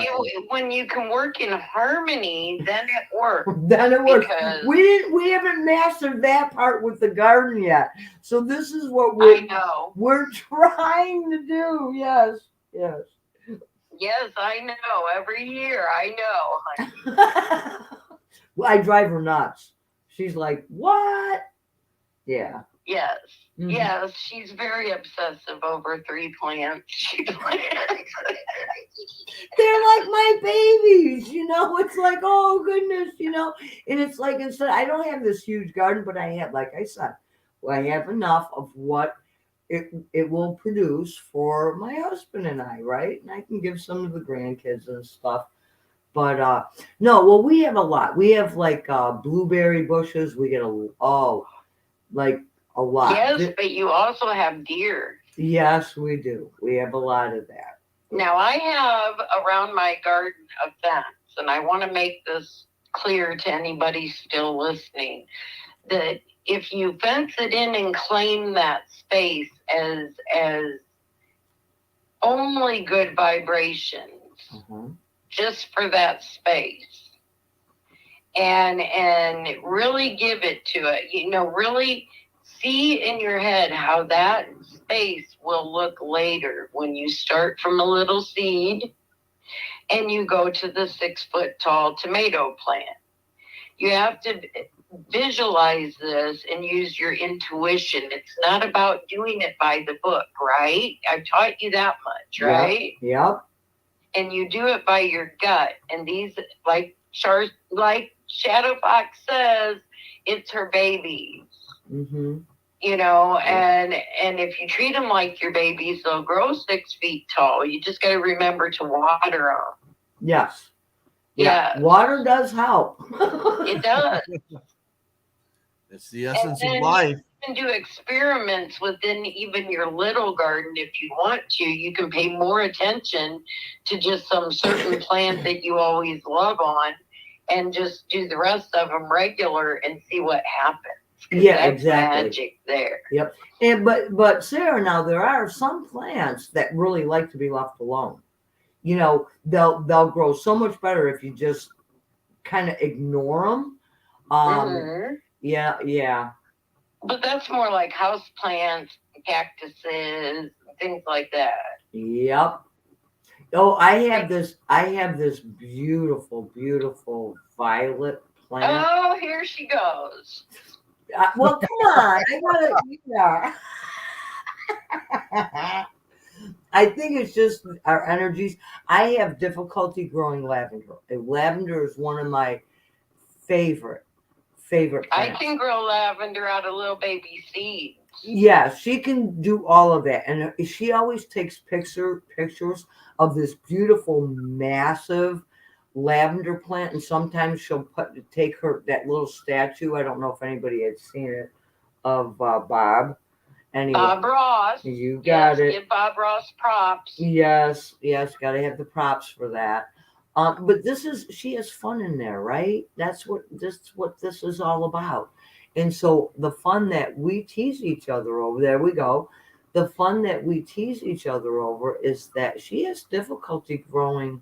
when you can work in harmony, then it works. Then it works. Because We haven't mastered that part with the garden yet. So this is what I know. we're trying to do. Yes. Yes, I know. Every year, I know. Well, I drive her nuts. She's like, what? Yeah. Yes. Mhm. Yes, she's very obsessive over 3 plants. She plants. They're like my babies, It's like, oh goodness, And it's like, instead, I don't have this huge garden, but I have, like I said, I have enough of what it will produce for my husband and I, right? And I can give some to the grandkids and stuff. But no, well, we have a lot. We have like blueberry bushes. We get like a lot. Yes, but you also have deer. Yes, we do. We have a lot of that. Now, I have around my garden a fence, and I want to make this clear to anybody still listening, that if you fence it in and claim that space as only good vibrations, just for that space, and really give it to it, really see in your head how that space will look later when you start from a little seed and you go to the 6-foot tall tomato plant. You have to visualize this and use your intuition. It's not about doing it by the book, right? I've taught you that much, right? Yep. And you do it by your gut. And these, like Shadow Fox says, it's her babies. Mm-hmm. And if you treat them like your babies, they'll grow 6 feet tall. You just got to remember to water them. Yes. Yeah. Water does help. It does. It's the essence of life. You can do experiments within even your little garden if you want to. You can pay more attention to just some certain plant that you always love on and just do the rest of them regular and see what happens. Yeah, that's exactly. Magic there. Yep. And but Sarah, now there are some plants that really like to be left alone. They'll grow so much better if you just kind of ignore them. Yeah. But that's more like house plants, cactuses, things like that. Yep. Oh, I have this beautiful, beautiful violet plant. Oh, here she goes. Well, come on. I gotta, yeah. I think it's just our energies. I have difficulty growing lavender. Lavender is one of my favorite plants. I can grow lavender out of little baby seeds. Yeah, she can do all of that. And she always takes pictures of this beautiful, massive lavender plant. And sometimes she'll take that little statue. I don't know if anybody had seen it, of Bob. Anyway, Bob Ross. You got it. Give Bob Ross props. Yes, got to have the props for that. But she has fun in there, right? That's what this is all about. And so the fun that we tease each other over, there we go. The fun that we tease each other over is that she has difficulty growing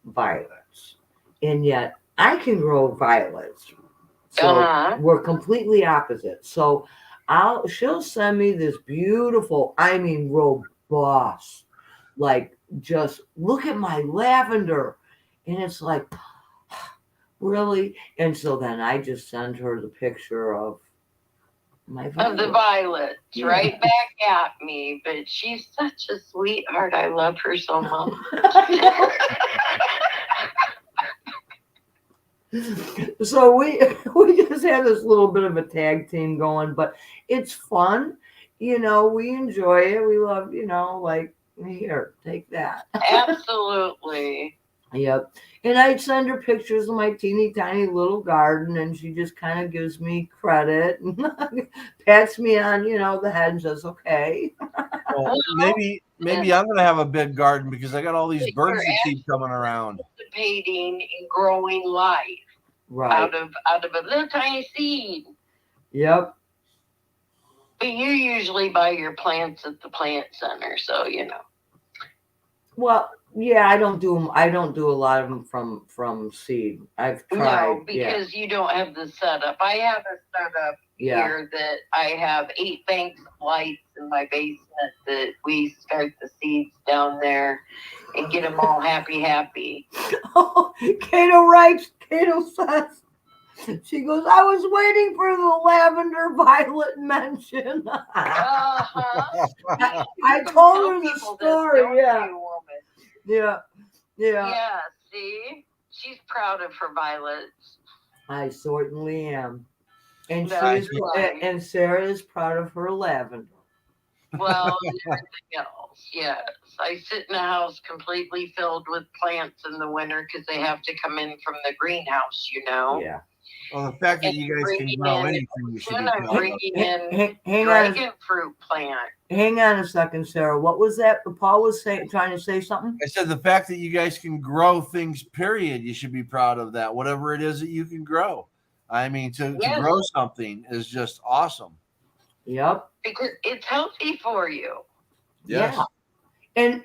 violets. And yet I can grow violets. So we're completely opposite. So she'll send me this beautiful, I mean, robust, like, just look at my lavender. And it's like, really? And so then I just send her the picture of my violet. Of the violets, right back at me. But she's such a sweetheart. I love her so much. So we just have this little bit of a tag team going, but it's fun. We enjoy it. We love, like, here, take that. Absolutely. Yep. And I'd send her pictures of my teeny tiny little garden, and she just kind of gives me credit and pats me on, the head and says, okay. Well, maybe I'm going to have a big garden because I got all these birds that keep coming around. Participating in growing life. Right. Out of a little tiny seed. Yep. But you usually buy your plants at the plant center, so Well, Yeah, I don't do them. I don't do a lot of them from seed. I've tried. No, because you don't have the setup. I have a setup Yeah. here that I have 8 banks of lights in my basement that we start the seeds down there and get them all happy. Oh, Kato writes. Kato says. She goes, I was waiting for the lavender violet mention. Uh-huh. I told her the story. Yeah. Yeah. Yeah. Yeah, see? She's proud of her violets. I certainly am. And she That's is, right. and Sarah is proud of her lavender. Well, and everything else, yes. I sit in a house completely filled with plants in the winter because they have to come in from the greenhouse, you know. Yeah. Well, the fact that And you guys can bringing grow in- anything, you should Then be I'm proud of. bringing in Hang on, dragon fruit plant. hang on a second, Sarah. What was that? Paul was trying to say something. I said the fact that you guys can grow things, period, you should be proud of that. Whatever it is that you can grow. I mean, to Yes. grow something is just awesome. Yep. Because it's healthy for you. Yes. Yeah.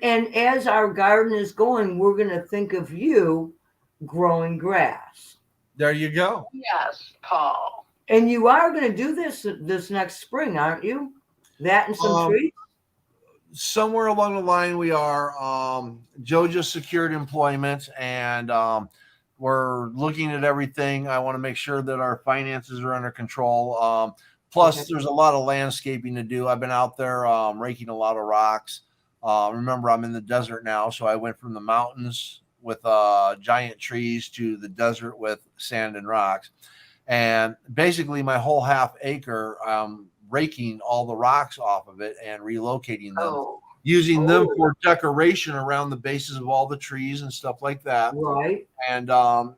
And as our garden is going, we're gonna think of you growing grass. There you go. Yes, Paul. And you are gonna do this next spring, aren't you? That and some trees? Somewhere along the line we are. Joe just secured employment, and we're looking at everything. I want to make sure that our finances are under control. Plus, there's a lot of landscaping to do. I've been out there raking a lot of rocks. Remember, I'm in the desert now, so I went from the mountains with giant trees to the desert with sand and rocks. And basically, my whole half acre, raking all the rocks off of it and relocating them, using them for decoration around the bases of all the trees and stuff like that. Right. And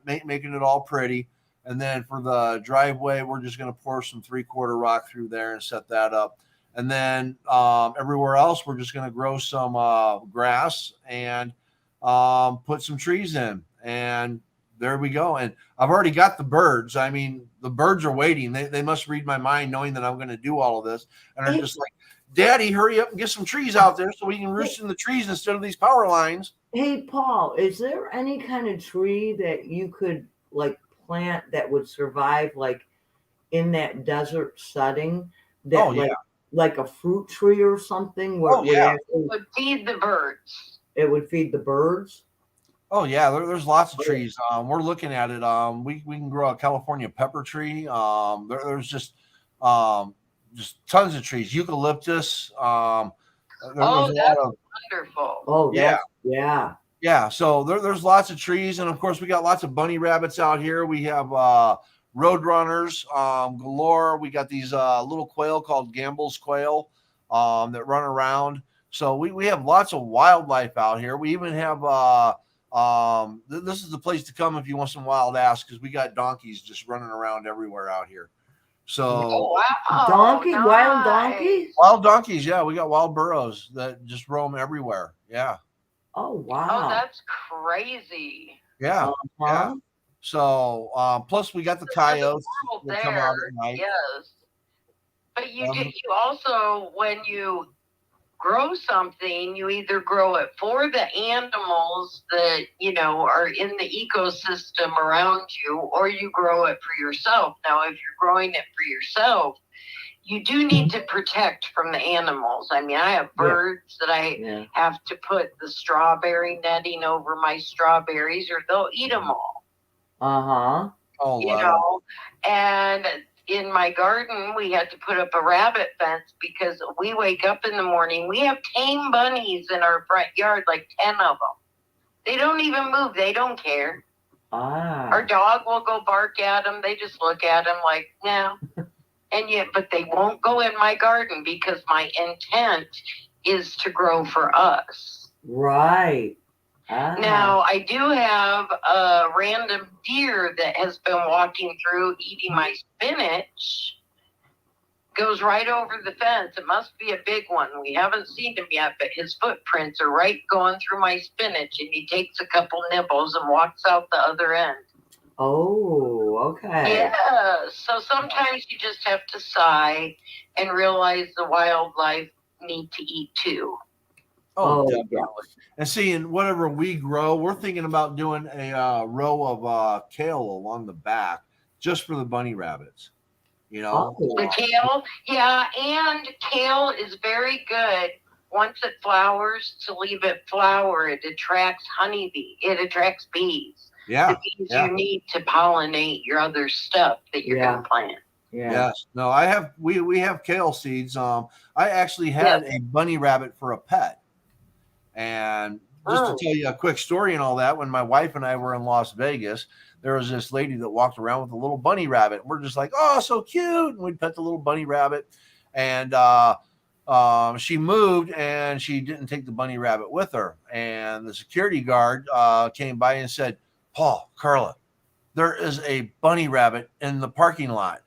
making it all pretty. And then for the driveway, we're just going to pour some 3/4 rock through there and set that up. And then everywhere else, we're just going to grow some grass and put some trees in. And there we go. And I've already got the birds. I mean, the birds are waiting. They must read my mind knowing that I'm going to do all of this. And they're just like, Daddy, hurry up and get some trees out there so we can roost in the trees instead of these power lines. Hey, Paul, is there any kind of tree that you could like plant that would survive like in that desert setting that like a fruit tree or something where it would feed the birds. It would feed the birds? Oh yeah, there's lots of trees. We're looking at it. We can grow a California pepper tree. There's just tons of trees. Eucalyptus. That's wonderful. Oh yeah. Yeah. So there's lots of trees, and of course we got lots of bunny rabbits out here. We have road runners galore. We got these little quail called Gamble's quail that run around. So we have lots of wildlife out here. We even have this is the place to come if you want some wild ass, because we got donkeys just running around everywhere out here. So wild donkeys? Wild donkeys, yeah. We got wild burros that just roam everywhere. Yeah. Oh wow. Oh, that's crazy. Yeah. Yeah. So plus we got the coyotes that come out at night. Yes. But you also, when you grow something, you either grow it for the animals that, are in the ecosystem around you, or you grow it for yourself. Now, if you're growing it for yourself, you do need to protect from the animals. I mean, I have birds that I have to put the strawberry netting over my strawberries, or they'll eat them all. Uh-huh. Oh, and in my garden, we had to put up a rabbit fence because we wake up in the morning. We have tame bunnies in our front yard, like 10 of them. They don't even move. They don't care. Our dog will go bark at them. They just look at them like, no. But they won't go in my garden because my intent is to grow for us. Right. Now, I do have a random deer that has been walking through eating my spinach. Goes right over the fence. It must be a big one. We haven't seen him yet, but his footprints are right going through my spinach, and he takes a couple nibbles and walks out the other end. Oh, okay. Yeah. So sometimes you just have to sigh and realize the wildlife need to eat too. Oh, Oh, definitely. yes. And seeing whatever we grow, we're thinking about doing a row of kale along the back just for the bunny rabbits. You know, The Oh, kale, yeah, and kale is very good once it flowers to leave it flower. It attracts honeybee. It attracts bees. The yeah, bees yeah. you need to pollinate your other stuff that you're Yeah. going to plant. yeah. Yes. No, we have kale seeds. I actually Yeah. had a bunny rabbit for a pet. And just to Oh, tell you a quick story and all that, when my wife and I were in Las Vegas, there was this lady that walked around with a little bunny rabbit. We're just like, oh, so cute. And we'd pet the little bunny rabbit. And she moved and she didn't take the bunny rabbit with her. And the security guard came by and said, Paul, Carla, there is a bunny rabbit in the parking lot.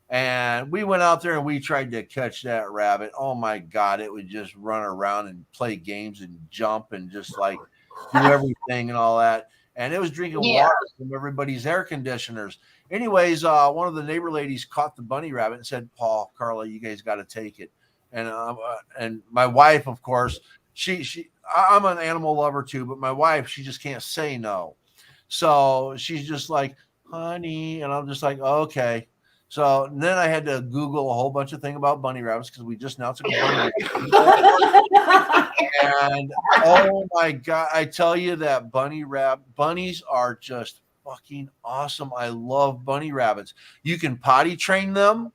And we went out there and we tried to catch that rabbit. Oh my God, it would just run around and play games and jump and just like do everything and all that. And it was drinking yeah. water from everybody's air conditioners. Anyways, one of the neighbor ladies caught the bunny rabbit and said, Paul, Carla, you guys got to take it. And my wife, of course, I'm an animal lover too, but my wife, she just can't say no. So she's just like, honey, and I'm just like, okay. So then I had to Google a whole bunch of things about bunny rabbits because we just now took a bunny rabbit. And oh my God, I tell you that bunnies are just fucking awesome. I love bunny rabbits. You can potty train them.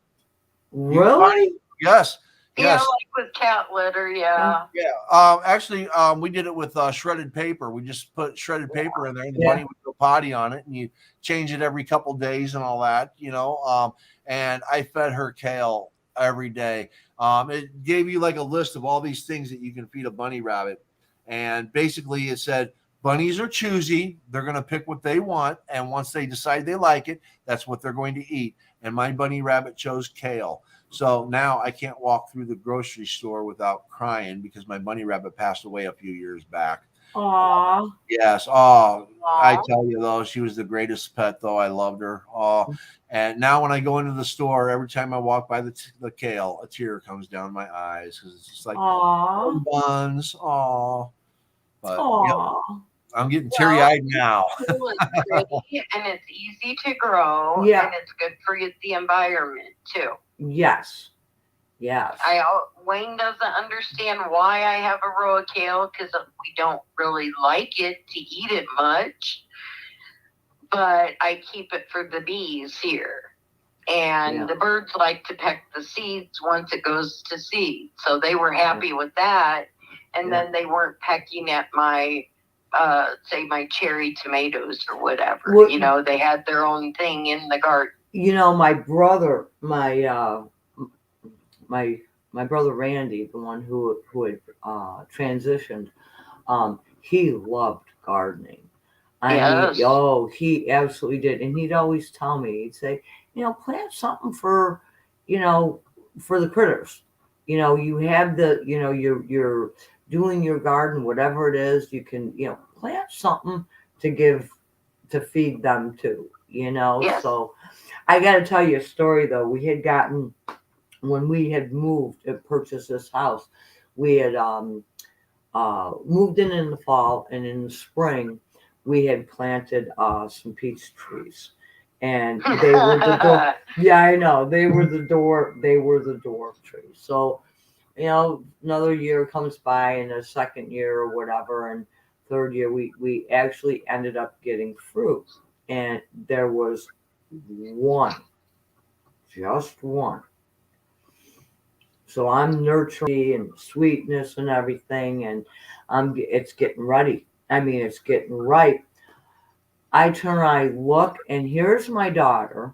You can potty, Really? yes, Yeah, yes. like with cat litter, yeah. Yeah. Actually, we did it with shredded paper. We just put shredded paper in there, and the Yeah. bunny would go potty on it, and you change it every couple days and all that, you know. And I fed her kale every day. It gave you like a list of all these things that you can feed a bunny rabbit, and basically it said bunnies are choosy. They're going to pick what they want, and once they decide they like it, that's what they're going to eat. And my bunny rabbit chose kale. So now I can't walk through the grocery store without crying because my bunny rabbit passed away a few years back. Aw. Yes. Oh, I Aw. tell you though, she was the greatest pet though. I loved her. Oh, and now when I go into the store, every time I walk by the kale, a tear comes down my eyes because it's just like Aw. buns. Oh, but yep, Aw. I'm getting teary eyed now. Kale is pretty and it's easy to grow Yeah. and it's good for the environment too. Yes. Yes. Wayne doesn't understand why I have a row of kale because we don't really like it to eat it much, but I keep it for the bees here. And Yeah. the birds like to peck the seeds once it goes to seed. So they were happy with that. And Yeah. then they weren't pecking at my, say, my cherry tomatoes or whatever. What- You know, they had their own thing in the garden. You know, my brother, my brother Randy, the one who had transitioned, he loved gardening. I Yes. mean, oh, he absolutely did, and he'd always tell me, he'd say, plant something for, for the critters. You have you're doing your garden, whatever it is, you can, plant something to feed them too. Yes. So I got to tell you a story though. We had gotten when we had moved and purchased this house, we had moved in the fall, and in the spring we had planted some peach trees, and they were the door. Yeah, I know they were the dwarf trees. So another year comes by, and a second year or whatever, and third year we actually ended up getting fruit, and there was just one. So I'm nurturing and sweetness and everything, and it's getting ready. I mean, it's getting ripe. I turn, I look, and here's my daughter,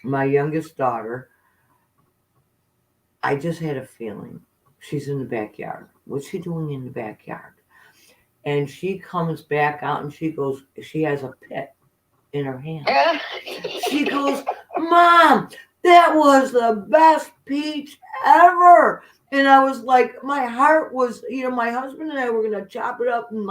my youngest daughter. I just had a feeling she's in the backyard. What's she doing in the backyard? And she comes back out, and she goes, she has a pit in her hand. She goes, Mom, that was the best peach ever. And I was like, my heart was, my husband and I were going to chop it up and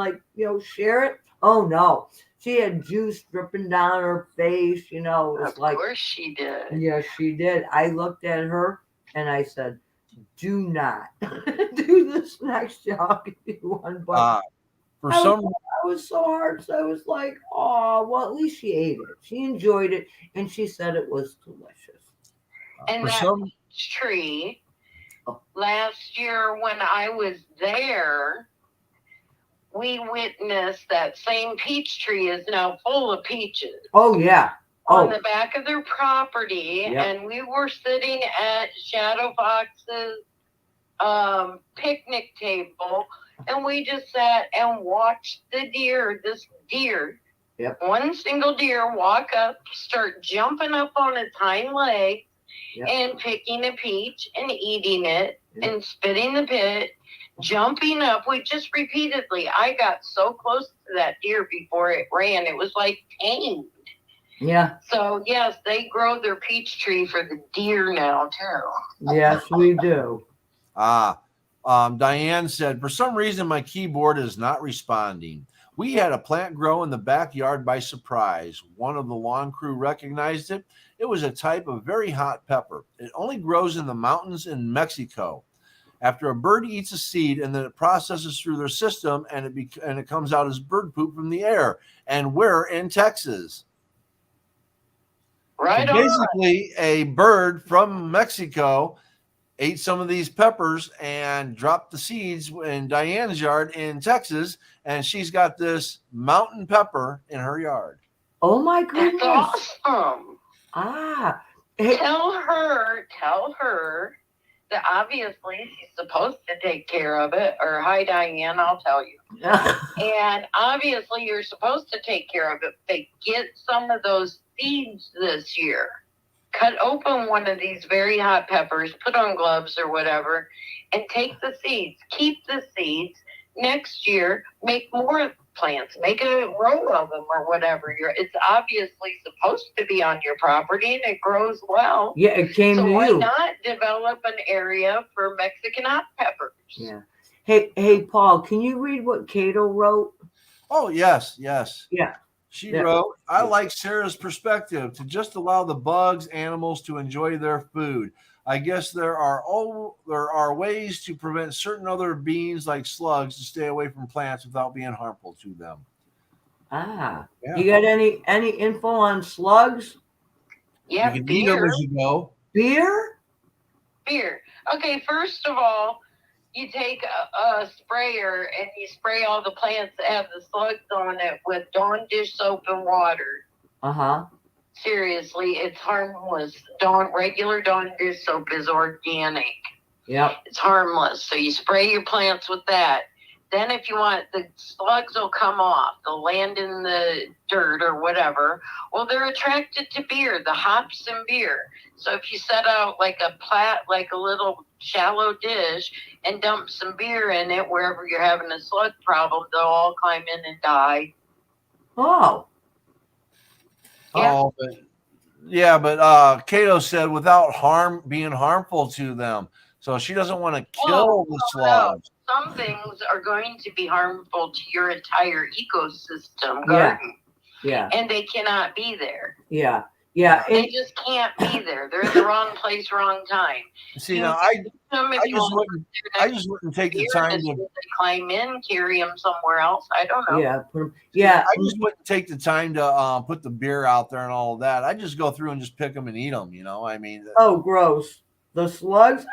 share it. Oh no. She had juice dripping down her face, it was Of like, course she did. yeah, she did. I looked at her and I said, do not do this next year. I'll give you one, but For I some, was so hard. So I was like, oh, well, at least she ate it. She enjoyed it, and she said it was delicious. And for that some, peach tree, Oh. last year when I was there, we witnessed that same peach tree is now full of peaches Oh yeah. on Oh the back of their property. Yep. And we were sitting at Shadow Fox's picnic table, and we just sat and watched this deer, Yep. one single deer, walk up, start jumping up on its hind legs, Yep. and picking a peach and eating it, Yep. and spitting the pit, jumping up. We just repeatedly, I got so close to that deer before it ran, it was like tame. yeah. So yes, they grow their peach tree for the deer now too. Yes, we do. Diane said, for some reason, my keyboard is not responding. We had a plant grow in the backyard by surprise. One of the lawn crew recognized it. It was a type of very hot pepper. It only grows in the mountains in Mexico. After a bird eats a seed and then it processes through their system and it comes out as bird poop from the air. And we're in Texas. Right So on. basically, a bird from Mexico ate some of these peppers and dropped the seeds in Diane's yard in Texas, and she's got this mountain pepper in her yard. Oh my That's goodness. awesome. Hey. Tell her that obviously she's supposed to take care of it. Or hi, Diane, I'll tell you. And obviously you're supposed to take care of it. But get some of those seeds this year. Cut open one of these very hot peppers, put on gloves or whatever, and take the seeds. Keep the seeds. Next year, make more plants. Make a row of them or whatever. It's obviously supposed to be on your property, and it grows well. Yeah, it came So to why you. not develop an area for Mexican hot peppers? Yeah. Hey, Paul, can you read what Cato wrote? Oh, yes. Yeah. She wrote, I like Sarah's perspective to just allow the bugs, animals to enjoy their food. I guess there are ways to prevent certain other beings like slugs to stay away from plants without being harmful to them. Yeah. Yeah. You got any info on slugs? Yeah, You can eat them as you go. Beer? Beer. Okay, first of all, you take a sprayer and you spray all the plants that have the slugs on it with Dawn dish soap and water. Uh-huh. Seriously, it's harmless. Regular Dawn dish soap is organic. Yep. It's harmless. So you spray your plants with that. Then if you want, the slugs will come off. They'll land in the dirt or whatever. Well, they're attracted to beer, the hops in beer. So if you set out like a little shallow dish and dump some beer in it wherever you're having a slug problem, they'll all climb in and die. Oh. Yeah. But Cato said without being harmful to them. So she doesn't want to kill the slugs. Some things are going to be harmful to your entire ecosystem garden. Yeah. And they cannot be there. Yeah. They just can't be there. They're in the wrong place, wrong time. See, now I just wouldn't take the time to climb in, carry them somewhere else. I don't know. Yeah. Yeah. I just wouldn't take the time to put the beer out there and all of that. I just go through and just pick them and eat them. I mean. Oh, gross. The slugs.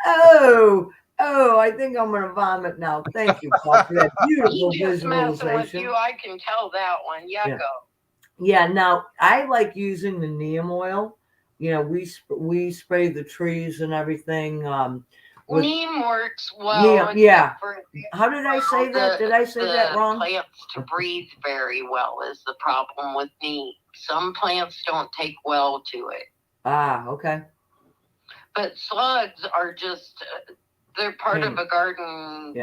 Oh, I think I'm gonna vomit now. Thank you, Paul, for that beautiful Just messing with visualization. you, I can tell that one. Yucko. Yeah. Now I like using the neem oil. We spray the trees and everything. Neem works well. Neem, yeah. For, How did I say that? Did I say that wrong? Plants to breathe very well is the problem with neem. Some plants don't take well to it. Okay. But slugs are just, they're part of a garden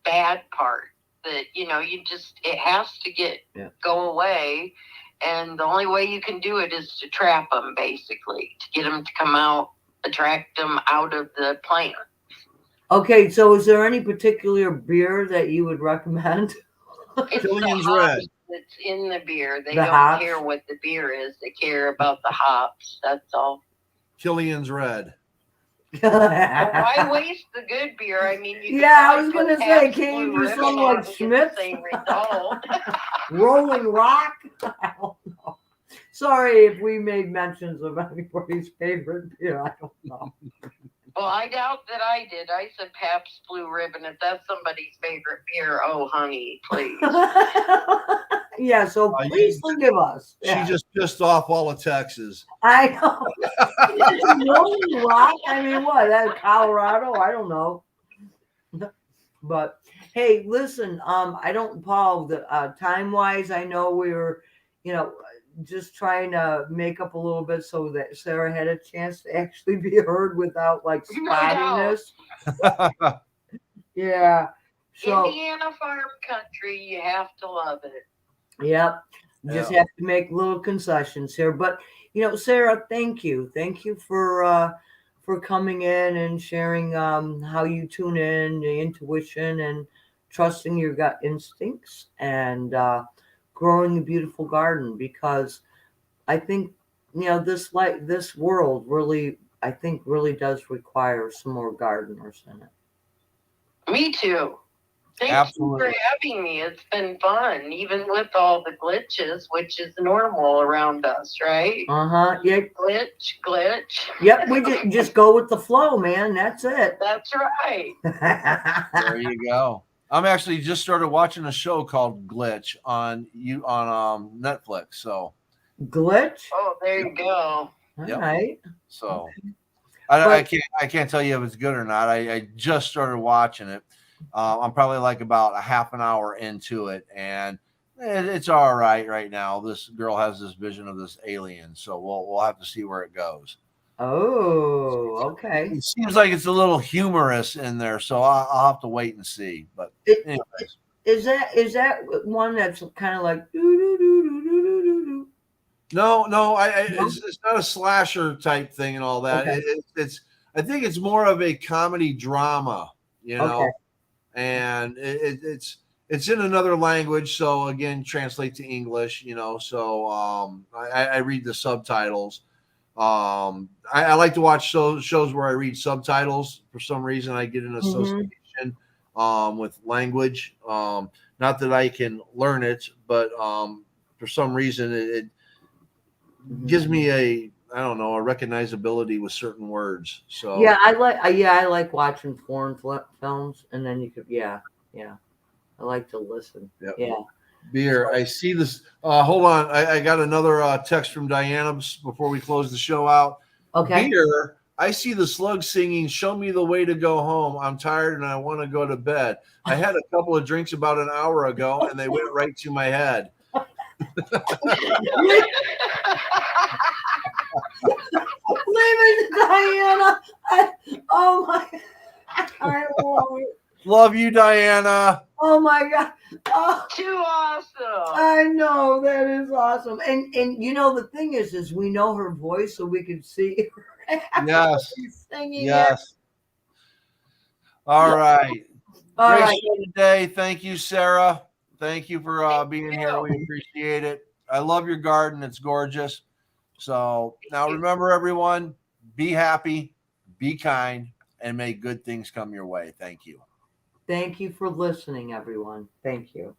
bad part that, it has to go away. And the only way you can do it is to trap them, basically, to get them to come out, attract them out of the plant. Okay, so is there any particular beer that you would recommend? It's Killian's the hops Red. that's in the beer. They The don't hops? care what the beer is. They care about the hops. That's all. Killian's Red. Why waste the good beer? I mean, you Yeah, I could was probably gonna put say, Pabst can't you Blue do Ribbon something in like and get Schmitz? the same result. Rolling Rock? I don't know. Sorry if we made mentions of anybody's favorite beer. I don't know. Well, I doubt that I did. I said Pabst Blue Ribbon. If that's somebody's favorite beer, oh, honey, please. Yeah, so please forgive us. She Yeah. just pissed off all of Texas. I know. Rolling Rock? I mean, what? That Colorado? I don't know. But hey, listen, I don't, Paul, the time wise, I know we were, just trying to make up a little bit so that Sarah had a chance to actually be heard without like No doubt. spottiness. Yeah. So, Indiana farm country, you have to love it. yep. Just Yeah. have to make little concessions here. But Sarah, thank you. Thank you for coming in and sharing how you tune in, the intuition, and trusting your gut instincts, and growing a beautiful garden. Because I think this world really, I think, really does require some more gardeners in it. Me too. Thank Absolutely. you for having me. It's been fun, even with all the glitches, which is normal around us, right? Yeah. Glitch. Yep. We just go with the flow, man. That's it. That's right. There you go. I'm actually just started watching a show called Glitch on Netflix. So Glitch. Oh, there you go. All Yep. right. so But- I can't tell you if it's good or not. I just started watching it. I'm probably like about a half an hour into it, and it's all right now. This girl has this vision of this alien, so we'll have to see where it goes. Oh, okay. It seems like it's a little humorous in there, so I'll have to wait and see. But anyways, Is that one that's kind of like doo-doo-doo-doo-doo-doo-doo? no, No? it's not a slasher type thing and all that. Okay. It's I think it's more of a comedy drama, Okay. and it's in another language, so again, translate to English, So I read the subtitles. I like to watch shows where I read subtitles. For some reason, I get an association with language. Not that I can learn it, but for some reason, it gives me a recognizability with certain words. So Yeah, I like watching foreign films, and then you could I like to listen. Yep. Yeah. Beer. I see this. Hold on. I got another text from Diana before we close the show out. Okay. Beer. I see the slug singing, "Show me the way to go home. I'm tired and I want to go to bed." I had a couple of drinks about an hour ago and they went right to my head. Leave it, Diana. Oh my! I love it. Love you, Diana. Oh my God! Oh, Too awesome. I know, that is awesome. And the thing is we know her voice, so we can see her Yes. singing. Yes. All right. All Great right. show today. Thank you, Sarah. Thank you for being here. you. We appreciate it. I love your garden. It's gorgeous. So now remember, everyone, be happy, be kind, and may good things come your way. Thank you. Thank you for listening, everyone. Thank you.